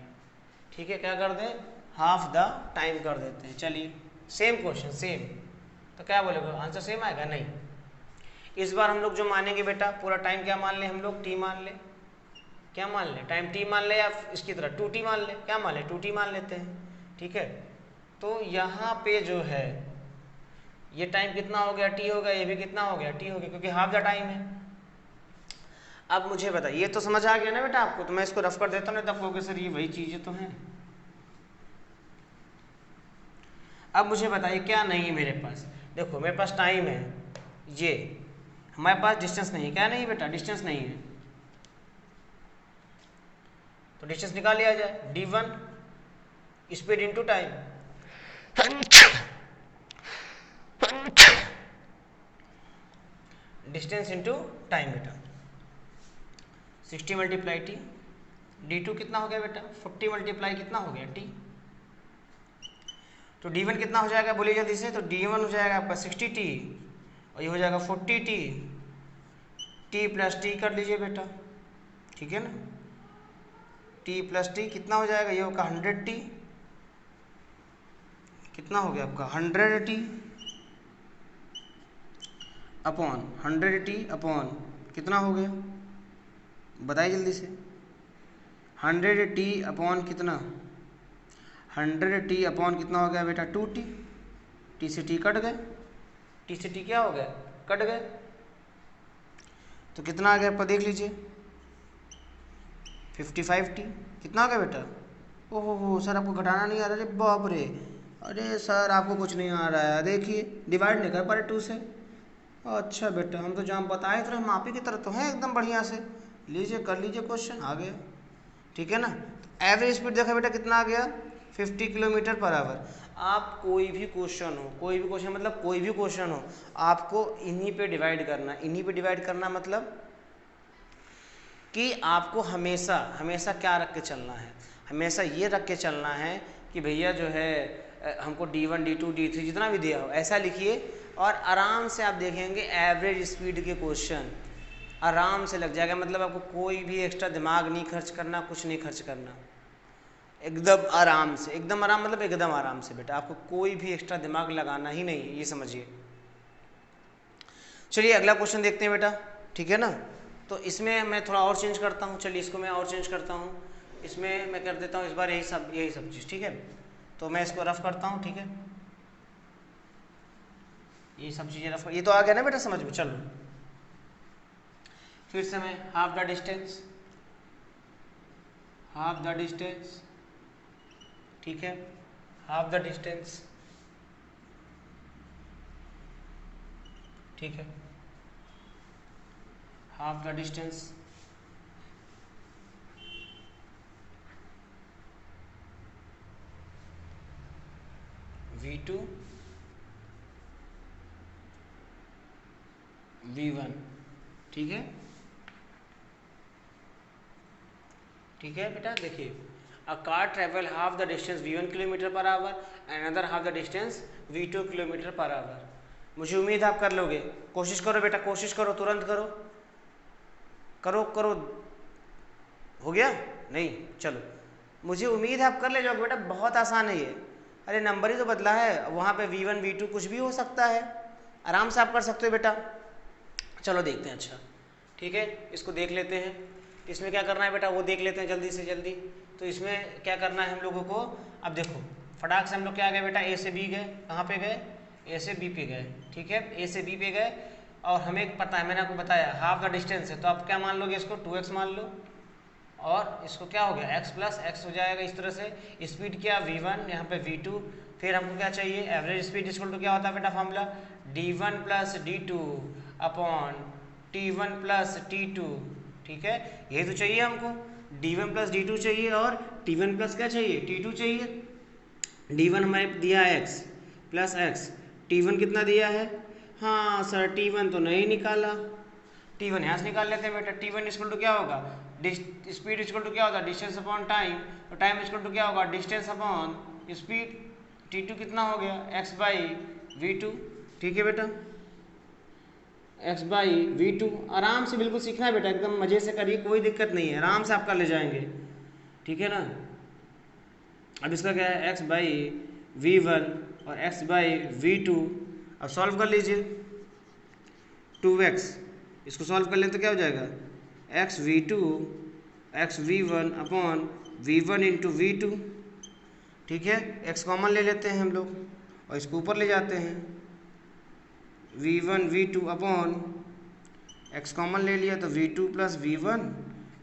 ठीक है, क्या कर दें, हाफ द टाइम कर देते हैं। चलिए सेम क्वेश्चन, सेम, तो क्या बोलेगा, आंसर सेम आएगा, नहीं। इस बार हम लोग जो मानेंगे बेटा, पूरा टाइम क्या मान ले हम लोग, t मान ले, क्या मान ले, टाइम t मान ले, या इसकी तरह 2t मान ले, क्या मान ले, 2t मान लेते हैं, ठीक है। तो यहाँ पे जो है ये टाइम कितना हो गया, t हो गया, ये भी कितना हो गया, t हो गया, क्योंकि हाफ द टाइम है। अब मुझे बताइए, ये तो समझ आ गया ना बेटा आपको, तो मैं इसको रफ कर देता हूँ, नहीं तो आप कहोगे सर ये वही चीज़ें तो हैं। अब मुझे बताइए क्या नहीं है मेरे पास, देखो मेरे पास टाइम है, ये हमारे पास डिस्टेंस नहीं है, क्या नहीं बेटा, डिस्टेंस नहीं है, तो डिस्टेंस निकाल लिया जाए, d1 speed into time, distance into time बेटा, 60 मल्टीप्लाई t, d2 कितना हो गया बेटा, 40 मल्टीप्लाई कितना हो गया t, तो d1 कितना हो जाएगा बोलिए जल्दी से, तो d1 हो जाएगा आपका 60t और ये हो जाएगा 40t, t प्लस टी कर लीजिए बेटा, ठीक है ना, t प्लस टी कितना हो जाएगा, ये होगा 100t, कितना हो गया आपका 100t अपॉन 100t अपॉन कितना हो गया बताइए जल्दी से, 100t अपॉन कितना, 100t अपॉन कितना हो गया बेटा 2t, t से t कट गए, t से t क्या हो गया, कट गए, तो कितना आ गया आपका देख लीजिए 55t, कितना आ गया बेटा, ओहो सर आपको घटाना नहीं आ रहा, अरे बाप रे, अरे सर आपको कुछ नहीं आ रहा है, देखिए डिवाइड नहीं कर पा रहे 2 से, अच्छा बेटा हम तो जहाँ बताए तो हम आप ही की तरह तो हैं एकदम बढ़िया से, लीजिए कर लीजिए क्वेश्चन आ गया, ठीक है ना। तो एवरेज स्पीड देखा बेटा कितना आ गया 50 किलोमीटर पर आवर। आप कोई भी क्वेश्चन हो, कोई भी क्वेश्चन मतलब कोई भी क्वेश्चन हो, आपको इन्हीं पे डिवाइड करना। इन्हीं पे डिवाइड करना मतलब कि आपको हमेशा हमेशा क्या रख के चलना है, हमेशा ये रख के चलना है कि भैया जो है हमको D1 D2 D3 जितना भी दिया हो ऐसा लिखिए, और आराम से आप देखेंगे एवरेज स्पीड के क्वेश्चन आराम से लग जाएगा। मतलब आपको कोई भी एक्स्ट्रा दिमाग नहीं खर्च करना, कुछ नहीं खर्च करना, एकदम आराम से, एकदम आराम मतलब एकदम आराम से बेटा, आपको कोई भी एक्स्ट्रा दिमाग लगाना ही नहीं, ये समझिए। चलिए अगला क्वेश्चन देखते हैं बेटा, ठीक है ना। तो इसमें मैं थोड़ा और चेंज करता हूँ, चलिए इसको मैं और चेंज करता हूँ, इसमें मैं कर देता हूँ इस बार यही सब चीज़, ठीक है। तो मैं इसको रफ करता हूँ, ठीक है, ये सब चीज़ें रफ, ये तो आ गया ना बेटा समझ में। चलो फिर से मैं half the distance, half the distance, ठीक है, हाफ द डिस्टेंस, ठीक है, half the distance V2 V1, ठीक है, ठीक है बेटा। देखिए a car travel half the distance V1 kilometre per our and another half the distance V2 kilometre per our. मुझे उम्मीद आप कर लोगे, कोशिश करो बेटा, कोशिश करो, तुरंत करो, करो करो, हो गया नहीं, चलो मुझे उम्मीद है आप कर ले जाओगे बेटा, बहुत आसान है ये। अरे नंबर ही तो बदला है, वहाँ पे V1 V2 कुछ भी हो सकता है, आराम से आप कर सकते हो बेटा। चलो देखते हैं, अच्छा ठीक है, इसको देख लेते हैं। इसमें क्या करना है बेटा वो देख लेते हैं जल्दी से जल्दी। तो इसमें क्या करना है हम लोगों को, अब देखो फटाक से हम लोग क्या गए बेटा, ए से बी गए, कहाँ पे गए, ए से बी पे गए, ठीक है, ए से बी पे गए, और हमें पता है, मैंने आपको बताया हाफ द डिस्टेंस है, तो आप क्या मान लोगे इसको 2x मान लो, और इसको क्या हो गया x प्लस एक्स हो जाएगा इस तरह से। स्पीड क्या V1, यहाँ पे V2, फिर हमको क्या चाहिए एवरेज स्पीड, इक्वल टू क्या होता है बेटा formula D1 plus D2 upon T1 plus T2, ठीक है, यही तो चाहिए हमको, D1 प्लस D2 चाहिए और T1 प्लस क्या चाहिए T2 चाहिए। D1 हमारे दिया है x प्लस एक्स, T1 कितना दिया है, हाँ सर T1 तो नहीं निकाला, T1 यहाँ से निकाल लेते हैं बेटा। T1 इक्वल टू क्या होगा, स्पीड इक्वल टू क्या होता है डिस्टेंस अपॉन टाइम, तो टाइम इक्वल टू क्या होगा डिस्टेंस अपॉन स्पीड। T2 कितना हो गया x बाई V2, ठीक है बेटा, x बाई V2। आराम से बिल्कुल सीखना है बेटा, एकदम मजे से करिए, कोई दिक्कत नहीं है, आराम से आप कर ले जाएंगे, ठीक है ना। अब इसका क्या है x बाई V1 और x बाई V2, अब सॉल्व कर लीजिए, 2x, इसको सॉल्व कर लें तो क्या हो जाएगा x V2 x V1 upon V1 into V2, ठीक है, x कॉमन ले लेते हैं हम लोग और इसको ऊपर ले जाते हैं, V1 V2 upon x common ले लिया तो V2 प्लस V1,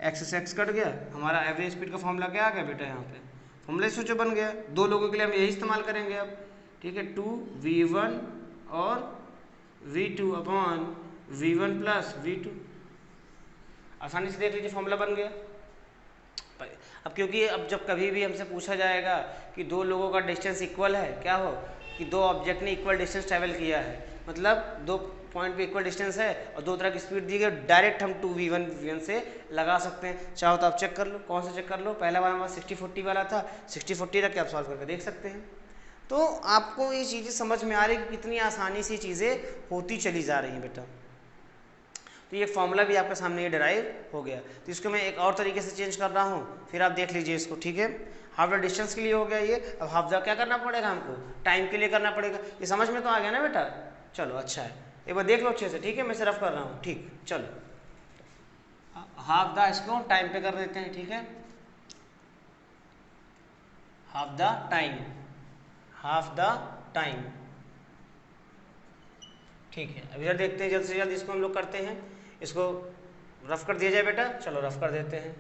x से x कट गया, हमारा एवरेज स्पीड का फॉर्मूला क्या आ गया बेटा, यहाँ पे फॉर्मूला सोचो बन गया। दो लोगों के लिए हम यही इस्तेमाल करेंगे अब, ठीक है, 2V1 और V2 upon V1 plus V2, आसानी से देख लीजिए फॉर्मूला बन गया। अब क्योंकि अब जब कभी भी हमसे पूछा जाएगा कि दो लोगों का डिस्टेंस इक्वल है, क्या हो कि दो ऑब्जेक्ट ने इक्वल डिस्टेंस ट्रैवल किया है, मतलब दो पॉइंट पे इक्वल डिस्टेंस है और दो तरह की स्पीड दी गई, डायरेक्ट हम 2v1 v1 से लगा सकते हैं। चाहो तो आप चेक कर लो, कौन सा चेक कर लो, पहला वाला हमारा 60-40 वाला था, 60-40 रख के आप सॉल्व करके देख सकते हैं। तो आपको ये चीज़ें समझ में आ रही कि कितनी आसानी से चीज़ें होती चली जा रही हैं बेटा। तो ये फॉर्मूला भी आपके सामने ये डिराइव हो गया। तो इसको मैं एक और तरीके से चेंज कर रहा हूँ, फिर आप देख लीजिए इसको, ठीक है। हाफ द डिस्टेंस के लिए हो गया ये, अब हाफ द क्या करना पड़ेगा हमको, टाइम के लिए करना पड़ेगा। ये समझ में तो आ गया ना बेटा, चलो अच्छा है, एक बार देख लो अच्छे से, ठीक है, मैं सिर्फ कर रहा हूँ, ठीक, चलो हाफ द इसको टाइम पे कर देते हैं, ठीक है, half the time, half the time, ठीक है। अब इधर देखते हैं जल्द से जल्द इसको हम लोग करते हैं, इसको रफ कर दिया जाए बेटा, चलो रफ कर देते हैं,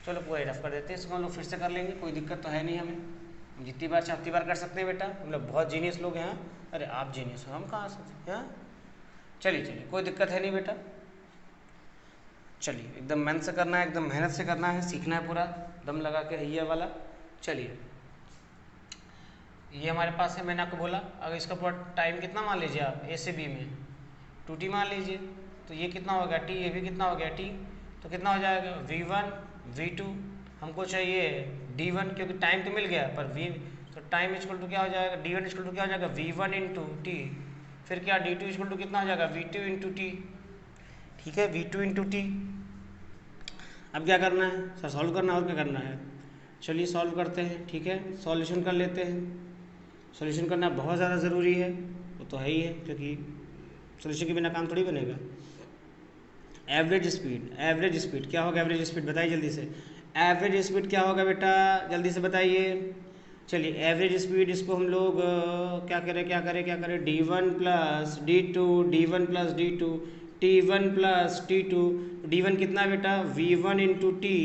चलो पूरा रफ कर देते हैं, इसको हम लोग फिर से कर लेंगे, कोई दिक्कत तो है नहीं हमें, जितनी बार चाहे उतनी बार कर सकते हैं बेटा, हम लोग बहुत जीनियस लोग हैं। अरे आप जीनियस हो, हम कहाँ से हैं, चलिए चलिए कोई दिक्कत है नहीं बेटा, चलिए एकदम मेहनत से करना है, एकदम मेहनत से करना है, सीखना है पूरा दम लगा के हैया वाला। चलिए ये हमारे पास है, मैंने आपको बोला अगर इसका पूरा टाइम कितना मान लीजिए आप ए से बी में 2t मान लीजिए, तो ये कितना हो गया t, ये भी कितना हो गया t, तो कितना हो जाएगा v1 v2, हमको चाहिए d1 क्योंकि टाइम तो मिल गया पर v, तो टाइम इक्वल टू क्या हो जाएगा, d1 इक्वल टू क्या हो जाएगा v1 इंटू टी, फिर क्या d2 इक्वल टू कितना हो जाएगा v2 इंटू टी। ठीक है, v2 इंटू टी। अब क्या करना है सर, सॉल्व करना है और क्या करना है, चलिए सॉल्व करते हैं। ठीक है, सॉल्यूशन कर लेते हैं। सॉल्यूशन करना बहुत ज़्यादा ज़रूरी है, वो तो है ही है क्योंकि सॉल्यूशन के बिना काम थोड़ी बनेगा। एवरेज स्पीड क्या होगा, एवरेज स्पीड बताइए जल्दी से, एवरेज स्पीड क्या होगा बेटा, जल्दी से बताइए। चलिए एवरेज स्पीड, इसको हम लोग क्या करें d1 plus d2, d1 plus d2, t1 plus t2, d1 कितना बेटा v1 into T,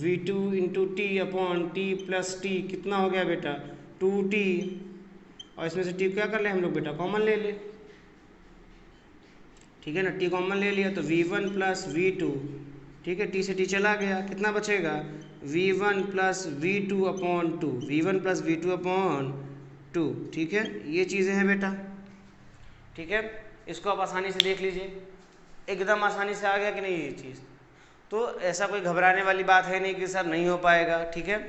v2 into T upon T plus T, कितना हो गया बेटा 2t, और इसमें से t क्या कर ले हम लोग बेटा, कॉमन ले ले। ठीक है ना, t कॉमन ले लिया तो v1 प्लस v2, ठीक है, t से t चला गया, कितना बचेगा v1 plus v2 upon two, v1 plus v2 upon two. ठीक है, ये चीज़ें हैं बेटा। ठीक है, इसको आप आसानी से देख लीजिए, एकदम आसानी से आ गया कि नहीं ये चीज़, तो ऐसा कोई घबराने वाली बात है नहीं कि सर नहीं हो पाएगा। ठीक है,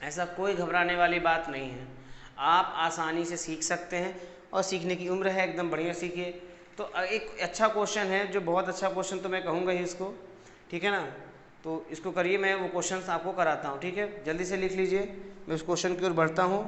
ऐसा कोई घबराने वाली बात नहीं है, आप आसानी से सीख सकते हैं और सीखने की उम्र है, एकदम बढ़िया सीखिए। तो एक अच्छा क्वेश्चन है, जो बहुत अच्छा क्वेश्चन तो मैं कहूँगा ही इसको, ठीक है ना, तो इसको करिए, मैं वो क्वेश्चन आपको कराता हूँ। ठीक है, जल्दी से लिख लीजिए, मैं उस क्वेश्चन की ओर बढ़ता हूँ।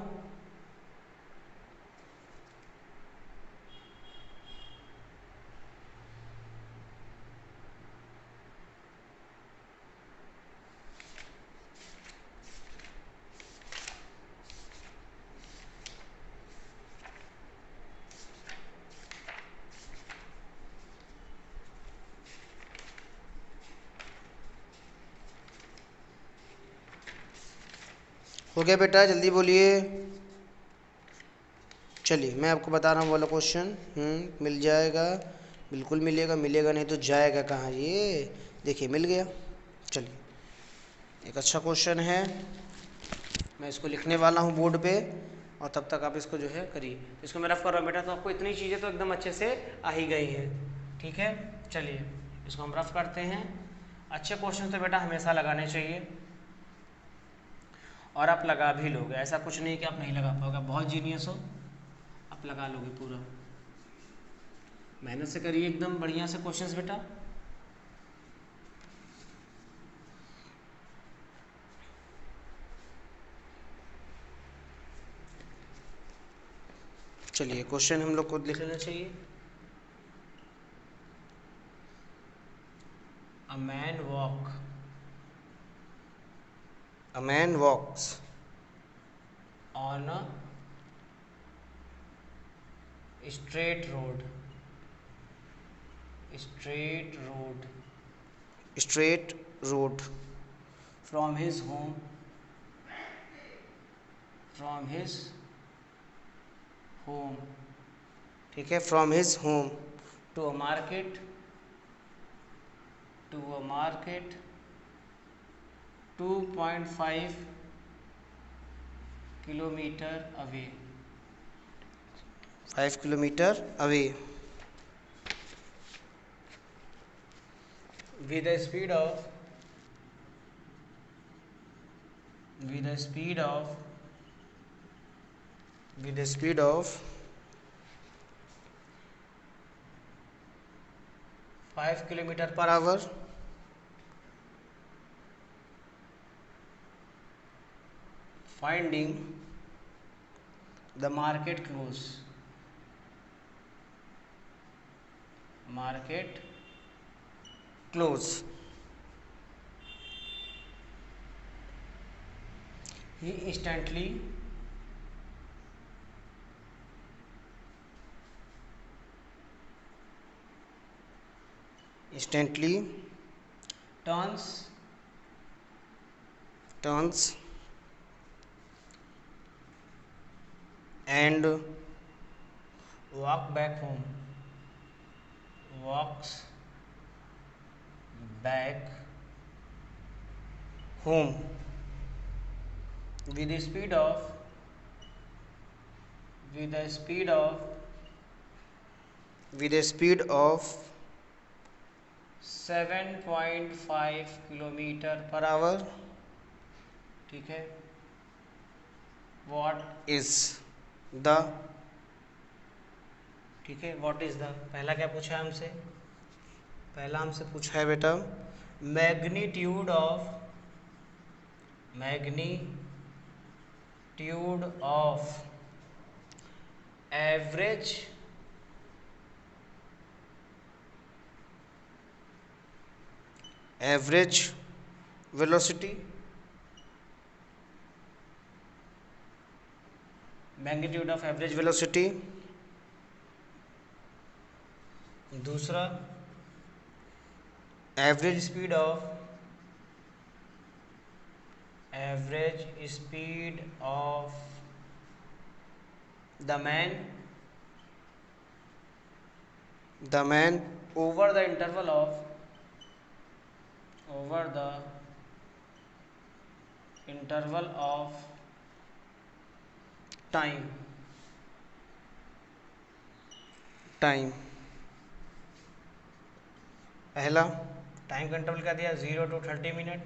हो गया बेटा, जल्दी बोलिए। चलिए मैं आपको बता रहा हूँ वाला क्वेश्चन, मिल जाएगा, बिल्कुल मिलेगा, मिलेगा नहीं तो जाएगा कहाँ, ये देखिए मिल गया। चलिए एक अच्छा क्वेश्चन है, मैं इसको लिखने वाला हूँ बोर्ड पे, और तब तक आप इसको जो है करिए। इसको मैं रफ कर रहा हूँ बेटा, तो आपको इतनी चीज़ें तो एकदम अच्छे से आ ही गई हैं। ठीक है, चलिए इसको हम रफ करते हैं। अच्छे क्वेश्चन तो बेटा हमेशा लगाने चाहिए, और आप लगा भी लोगे, ऐसा कुछ नहीं कि आप नहीं लगा पाओगे, बहुत जीनियस हो, आप लगा लोगे पूरा। मेहनत से करिए एकदम बढ़िया से क्वेश्चंस बेटा। चलिए क्वेश्चन हम लोग को लिख लेना चाहिए। A man walks on a straight road from his home, ठीक है, from his home to a market 2.5 kilometre away, 5 kilometre away, with a speed of 5 kilometre per hour, finding the market close, he instantly turns and walks back home with a speed of with a speed of 7.5 kilometre per hour, ठीक है। व्हाट इज द, ठीक है, व्हाट इज द, पहला क्या पूछा है हमसे, पहला हमसे पूछा है बेटा magnitude of average velocity, magnitude of average velocity. दूसरा average speed of the man over the interval of time. पहला टाइम का इंटरवल क्या दिया 0 to 30 मिनट।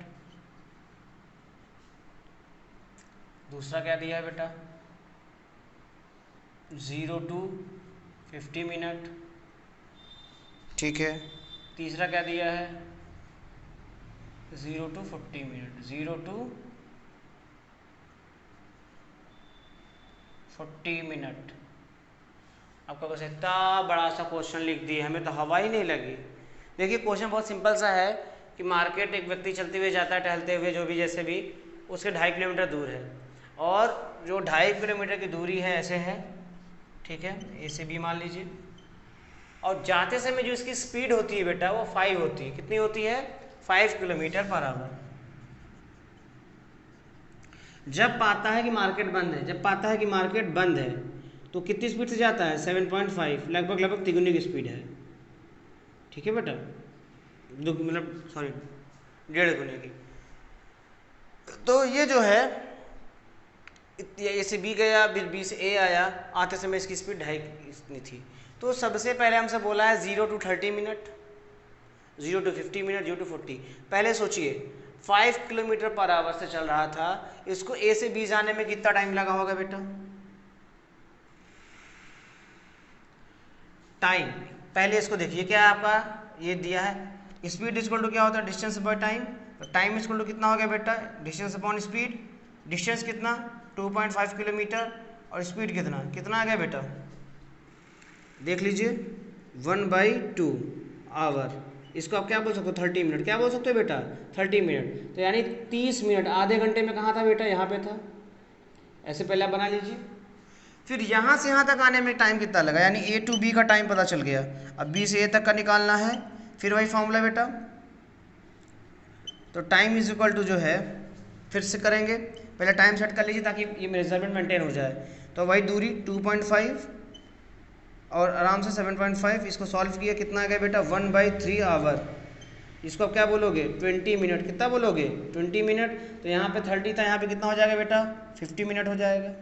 दूसरा क्या दिया है बेटा 0 to 50 मिनट, ठीक है। तीसरा क्या दिया है 0 to 40 मिनट, 0 to 40 मिनट। आपका बस इतना बड़ा सा क्वेश्चन लिख दिए, हमें तो हवा ही नहीं लगी। देखिए क्वेश्चन बहुत सिंपल सा है कि मार्केट एक व्यक्ति चलते हुए जाता है, टहलते हुए, जो भी जैसे भी, उससे 2.5 किलोमीटर दूर है, और जो 2.5 किलोमीटर की दूरी है ऐसे है, ठीक है, ऐसे भी मान लीजिए, और जाते समय जो इसकी स्पीड होती है बेटा वो 5 होती है। कितनी होती है 5 किलोमीटर पर आवर। जब पाता है कि मार्केट बंद है, तो कितनी स्पीड से जाता है 7.5, लगभग तिगुनी की स्पीड है, ठीक है बेटा, मतलब सॉरी 1.5 गुने की। तो ये जो है ए से बी गया, बी से ए आया, आते समय इसकी स्पीड 2.5 इतनी थी। तो सबसे पहले हमसे बोला है 0 to 30 minute, 0 to 50 minute, 0 to 40। पहले सोचिए 5 किलोमीटर पर आवर से चल रहा था, इसको ए से बी जाने में कितना टाइम लगा होगा बेटा। टाइम पहले इसको देखिए, क्या है आपका ये दिया है स्पीड इक्वल टू क्या होता है डिस्टेंस बाय टाइम। तो टाइम इक्वल टू कितना हो गया बेटा डिस्टेंस अपॉन स्पीड। डिस्टेंस कितना 2.5 किलोमीटर, और स्पीड कितना आ गया बेटा, देख लीजिए 1/2 आवर। इसको आप क्या बोल सकते हो 30 मिनट, क्या बोल सकते हो बेटा 30 मिनट। तो यानी 30 मिनट, आधे घंटे में कहाँ था बेटा, यहाँ पे था। ऐसे पहले आप बना लीजिए। फिर यहाँ से यहाँ तक आने में टाइम कितना लगा, यानी A to B का टाइम पता चल गया। अब B से A तक का निकालना है, फिर वही फॉर्मूला बेटा। तो टाइम इज इक्वल टू जो है, फिर से करेंगे, पहले टाइम सेट कर लीजिए ताकि ये मेजरमेंट मेंटेन हो जाए। तो वही दूरी 2.5 और आराम से 7.5, इसको सॉल्व किया, कितना आ गया बेटा 1/3 आवर। इसको आप क्या बोलोगे 20 मिनट, कितना बोलोगे 20 मिनट। तो यहाँ पे 30 था, यहाँ पे कितना हो जाएगा बेटा 50 मिनट हो जाएगा।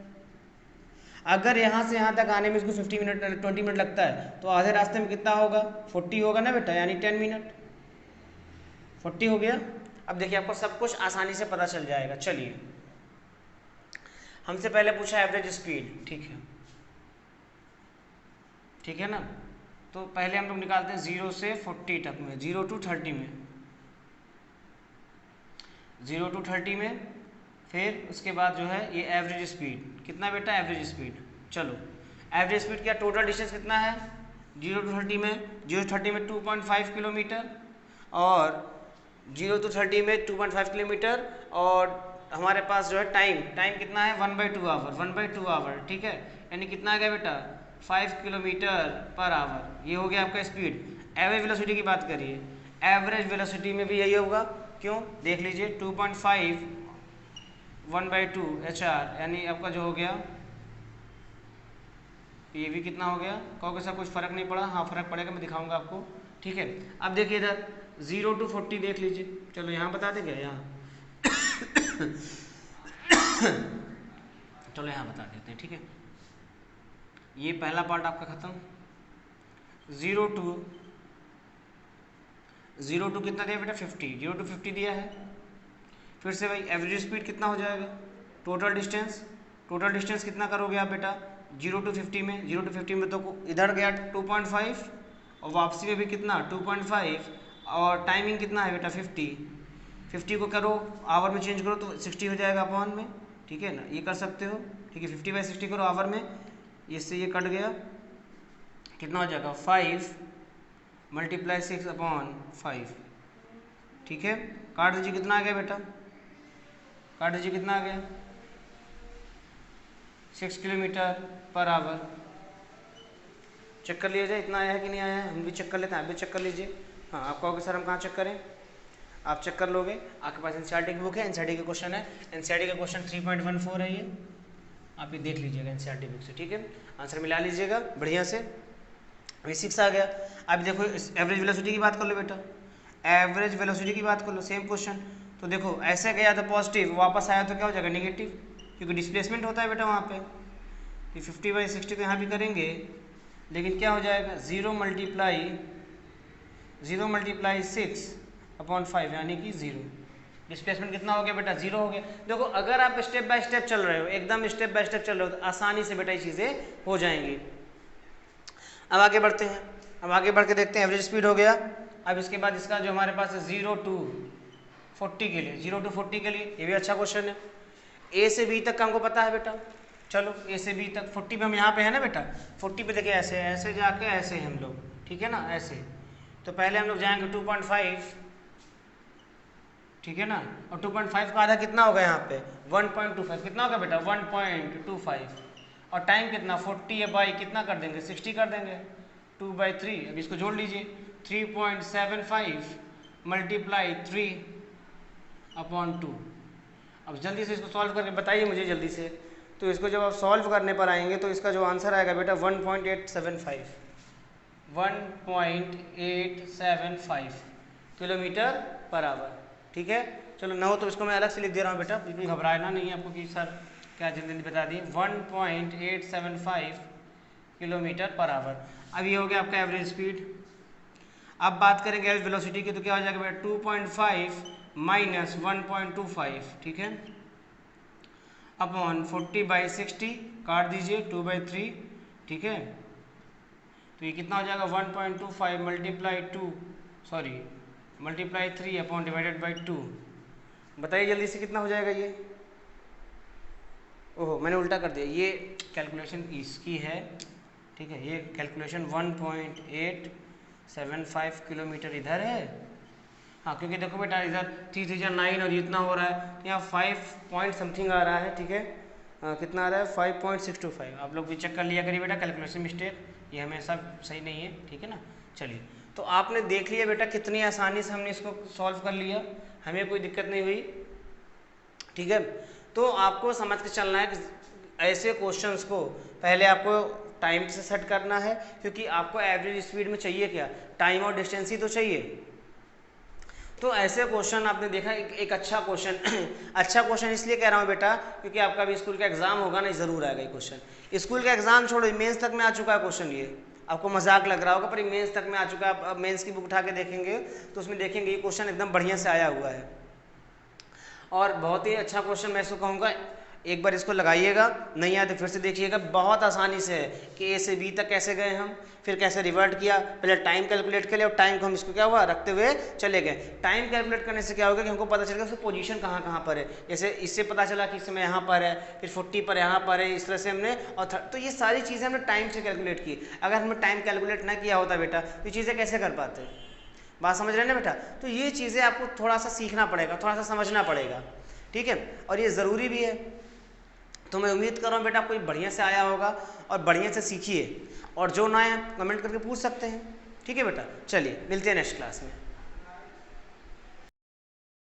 अगर यहाँ से यहाँ तक आने में इसको 20 मिनट लगता है, तो आधे रास्ते में कितना होगा 40 होगा ना बेटा, यानी 10 मिनट 40 हो गया। अब देखिए आपको सब कुछ आसानी से पता चल जाएगा। चलिए हमसे पहले पूछा एवरेज स्पीड, ठीक है ना। तो पहले हम लोग निकालते हैं 0 से 40 तक में, 0 to 30 में, 0 to 30 में। फिर उसके बाद जो है ये एवरेज स्पीड कितना बेटा एवरेज स्पीड। चलो एवरेज स्पीड क्या, टोटल डिस्टेंस कितना है 0 to 30 में, 0 to 30 में 2.5 किलोमीटर, और 0 to 30 में 2.5 किलोमीटर, और हमारे पास जो है टाइम कितना है 1/2 आवर, ठीक है। यानी कितना आ गया बेटा 5 किलोमीटर पर आवर। ये हो गया आपका स्पीड। एवरेज वेलोसिटी की बात करिए, एवरेज वेलोसिटी में भी यही होगा, क्यों देख लीजिए 2.5 1/2 HR, यानी आपका जो हो गया ये भी कितना हो गया। कहोगे सर कुछ फ़र्क नहीं पड़ा, हाँ फ़र्क पड़ेगा, मैं दिखाऊंगा आपको, ठीक है। अब देखिए इधर 0 to 40 देख लीजिए, चलो यहाँ बता देंगे, यहाँ चलो यहाँ बता देते हैं, ठीक है। ये पहला पार्ट आपका खत्म। 0 टू कितना दिया बेटा 50, 0 to 50 दिया है। फिर से भाई एवरेज स्पीड कितना हो जाएगा, टोटल डिस्टेंस कितना करोगे आप बेटा 0 to 50 में, 0 to 50 में तो इधर गया 2.5 और वापसी में भी कितना 2.5 और टाइमिंग कितना है बेटा 50 को करो आवर में चेंज करो तो 60 हो जाएगा अपॉन में, ठीक है ना, ये कर सकते हो, ठीक है। 50/60 करो आवर में, इससे ये कट गया, कितना हो जाएगा 5 × 6/5, ठीक है। काट दीजिए, कितना आ गया बेटा, काट दीजिए, कितना आ गया 6 km/h। चेक कर लिया जाए इतना आया है कि नहीं आया है, हम भी चेक कर लेते हैं, आप भी चेक कर लीजिए। हाँ, आप कहोगे सर हम कहाँ चेक करें, आप चेक कर लोगे, आपके पास एनसीईआरटी की बुक है, एनसीईआरटी का क्वेश्चन है, एनसीईआरटी का क्वेश्चन 3.14 है ये, आप ये देख लीजिएगा एनसीईआरटी बुक से, ठीक है। आंसर मिला लीजिएगा बढ़िया से। अभी 6 आ गया। अब देखो एवरेज वेलोसिटी की बात कर लो बेटा, एवरेज वेलोसिटी की बात कर लो, सेम क्वेश्चन। तो देखो ऐसे गया तो पॉजिटिव, वापस आया तो क्या हो जाएगा नेगेटिव, क्योंकि डिस्प्लेसमेंट होता है बेटा वहाँ पे। 50/60 तो यहाँ भी करेंगे, लेकिन क्या हो जाएगा 0 × 6/5 यानी कि 0। डिस्प्लेसमेंट कितना हो गया बेटा 0 हो गया। देखो अगर आप स्टेप बाय स्टेप चल रहे हो, एकदम स्टेप बाय स्टेप चल रहे हो तो आसानी से बेटा ये चीज़ें हो जाएंगी। अब आगे बढ़ते हैं, अब आगे बढ़ के देखते हैं एवरेज स्पीड हो गया। अब इसके बाद इसका जो हमारे पास है 0 to 40 के लिए, 0 to 40 के लिए ये भी अच्छा क्वेश्चन है। ए से बी तक का हमको पता है बेटा, चलो ए से बी तक 40 पे हम यहाँ पे है ना बेटा, 40 पे देखिए ऐसे ऐसे जाके ऐसे हम लोग, ठीक है ना, ऐसे। तो पहले हम लोग जाएंगे 2.5, ठीक है ना, और 2.5 का आधा कितना होगा यहाँ पे 1.25, कितना होगा बेटा 1.25, और टाइम कितना 40 है बाई कितना कर देंगे 60 कर देंगे 2/3। अब इसको जोड़ लीजिए 3.75 × 3/2। अब जल्दी से इसको सॉल्व करके बताइए मुझे जल्दी से। तो इसको जब आप सॉल्व करने पर आएंगे तो इसका जो आंसर आएगा बेटा 1.875 km/h, ठीक है। चलो ना हो तो इसको मैं अलग से लिख दे रहा हूँ बेटा, बिल्कुल घबराना नहीं है आपको कि सर क्या जल्दी बता दिए, 1.875 km/h। अब ये हो गया आपका एवरेज स्पीड। अब बात करेंगे एवरेज वेलोसिटी की, तो क्या हो जाएगा बेटा 2.5 - 1.25, ठीक है, अपॉन 40/60, काट दीजिए 2/3, ठीक है। तो ये कितना हो जाएगा 1.25 × 3/2। बताइए जल्दी से कितना हो जाएगा ये। ओहो मैंने उल्टा कर दिया, ये कैलकुलेशन इसकी है, ठीक है, ये कैलकुलेशन 1.875 किलोमीटर इधर है। हाँ क्योंकि देखो बेटा इधर 3 और इतना हो रहा है, तो यहाँ 5 पॉइंट समथिंग आ रहा है, ठीक है। कितना आ रहा है 5.625। आप लोग भी चेक कर लिया करिए बेटा, कैलकुलेशन मिस्टेक ये हमेशा सही नहीं है, ठीक है ना। चलिए तो आपने देख लिया बेटा कितनी आसानी से हमने इसको सॉल्व कर लिया, हमें कोई दिक्कत नहीं हुई, ठीक है। तो आपको समझ के चलना है कि ऐसे क्वेश्चंस को पहले आपको टाइम से सेट करना है, क्योंकि आपको एवरेज स्पीड में चाहिए क्या, टाइम और डिस्टेंस ही तो चाहिए। तो ऐसे क्वेश्चन आपने देखा एक अच्छा क्वेश्चन अच्छा क्वेश्चन इसलिए कह रहा हूँ बेटा क्योंकि आपका भी स्कूल का एग्जाम होगा ना, ज़रूर आएगा ये क्वेश्चन। स्कूल का एग्जाम छोड़ो, मेंस तक में आ चुका है क्वेश्चन, ये आपको मजाक लग रहा होगा पर मेंस तक में आ चुका है। आप मेंस की बुक उठा के देखेंगे तो उसमें देखेंगे ये क्वेश्चन एकदम बढ़िया से आया हुआ है और बहुत ही अच्छा क्वेश्चन मैं इसको कहूँगा। एक बार इसको लगाइएगा, नहीं आया तो फिर से देखिएगा, बहुत आसानी से है कि ए से बी तक कैसे गए हम, फिर कैसे रिवर्ट किया, पहले टाइम कैलकुलेट कर लिया और टाइम को हम इसको क्या हुआ रखते हुए चले गए। टाइम कैलकुलेट करने से क्या होगा कि हमको पता चलेगा उसकी पोजीशन कहाँ कहाँ पर है। जैसे इससे पता चला कि इस समय यहाँ पर है, फिर 40 पर यहाँ पर है, इस तरह से हमने और तो ये सारी चीज़ें हमने टाइम से कैलकुलेट की। अगर हमने टाइम कैलकुलेट ना किया होता बेटा तो ये चीज़ें कैसे कर पाते, बात समझ रहे हैं ना बेटा। तो ये चीज़ें आपको थोड़ा सा सीखना पड़ेगा, थोड़ा सा समझना पड़ेगा, ठीक है, और ये ज़रूरी भी है। तो मैं उम्मीद कर रहा हूँ बेटा आपको बढ़िया से आया होगा और बढ़िया से सीखिए, और जो ना आए कमेंट करके पूछ सकते हैं, ठीक है बेटा। चलिए मिलते हैं नेक्स्ट क्लास में।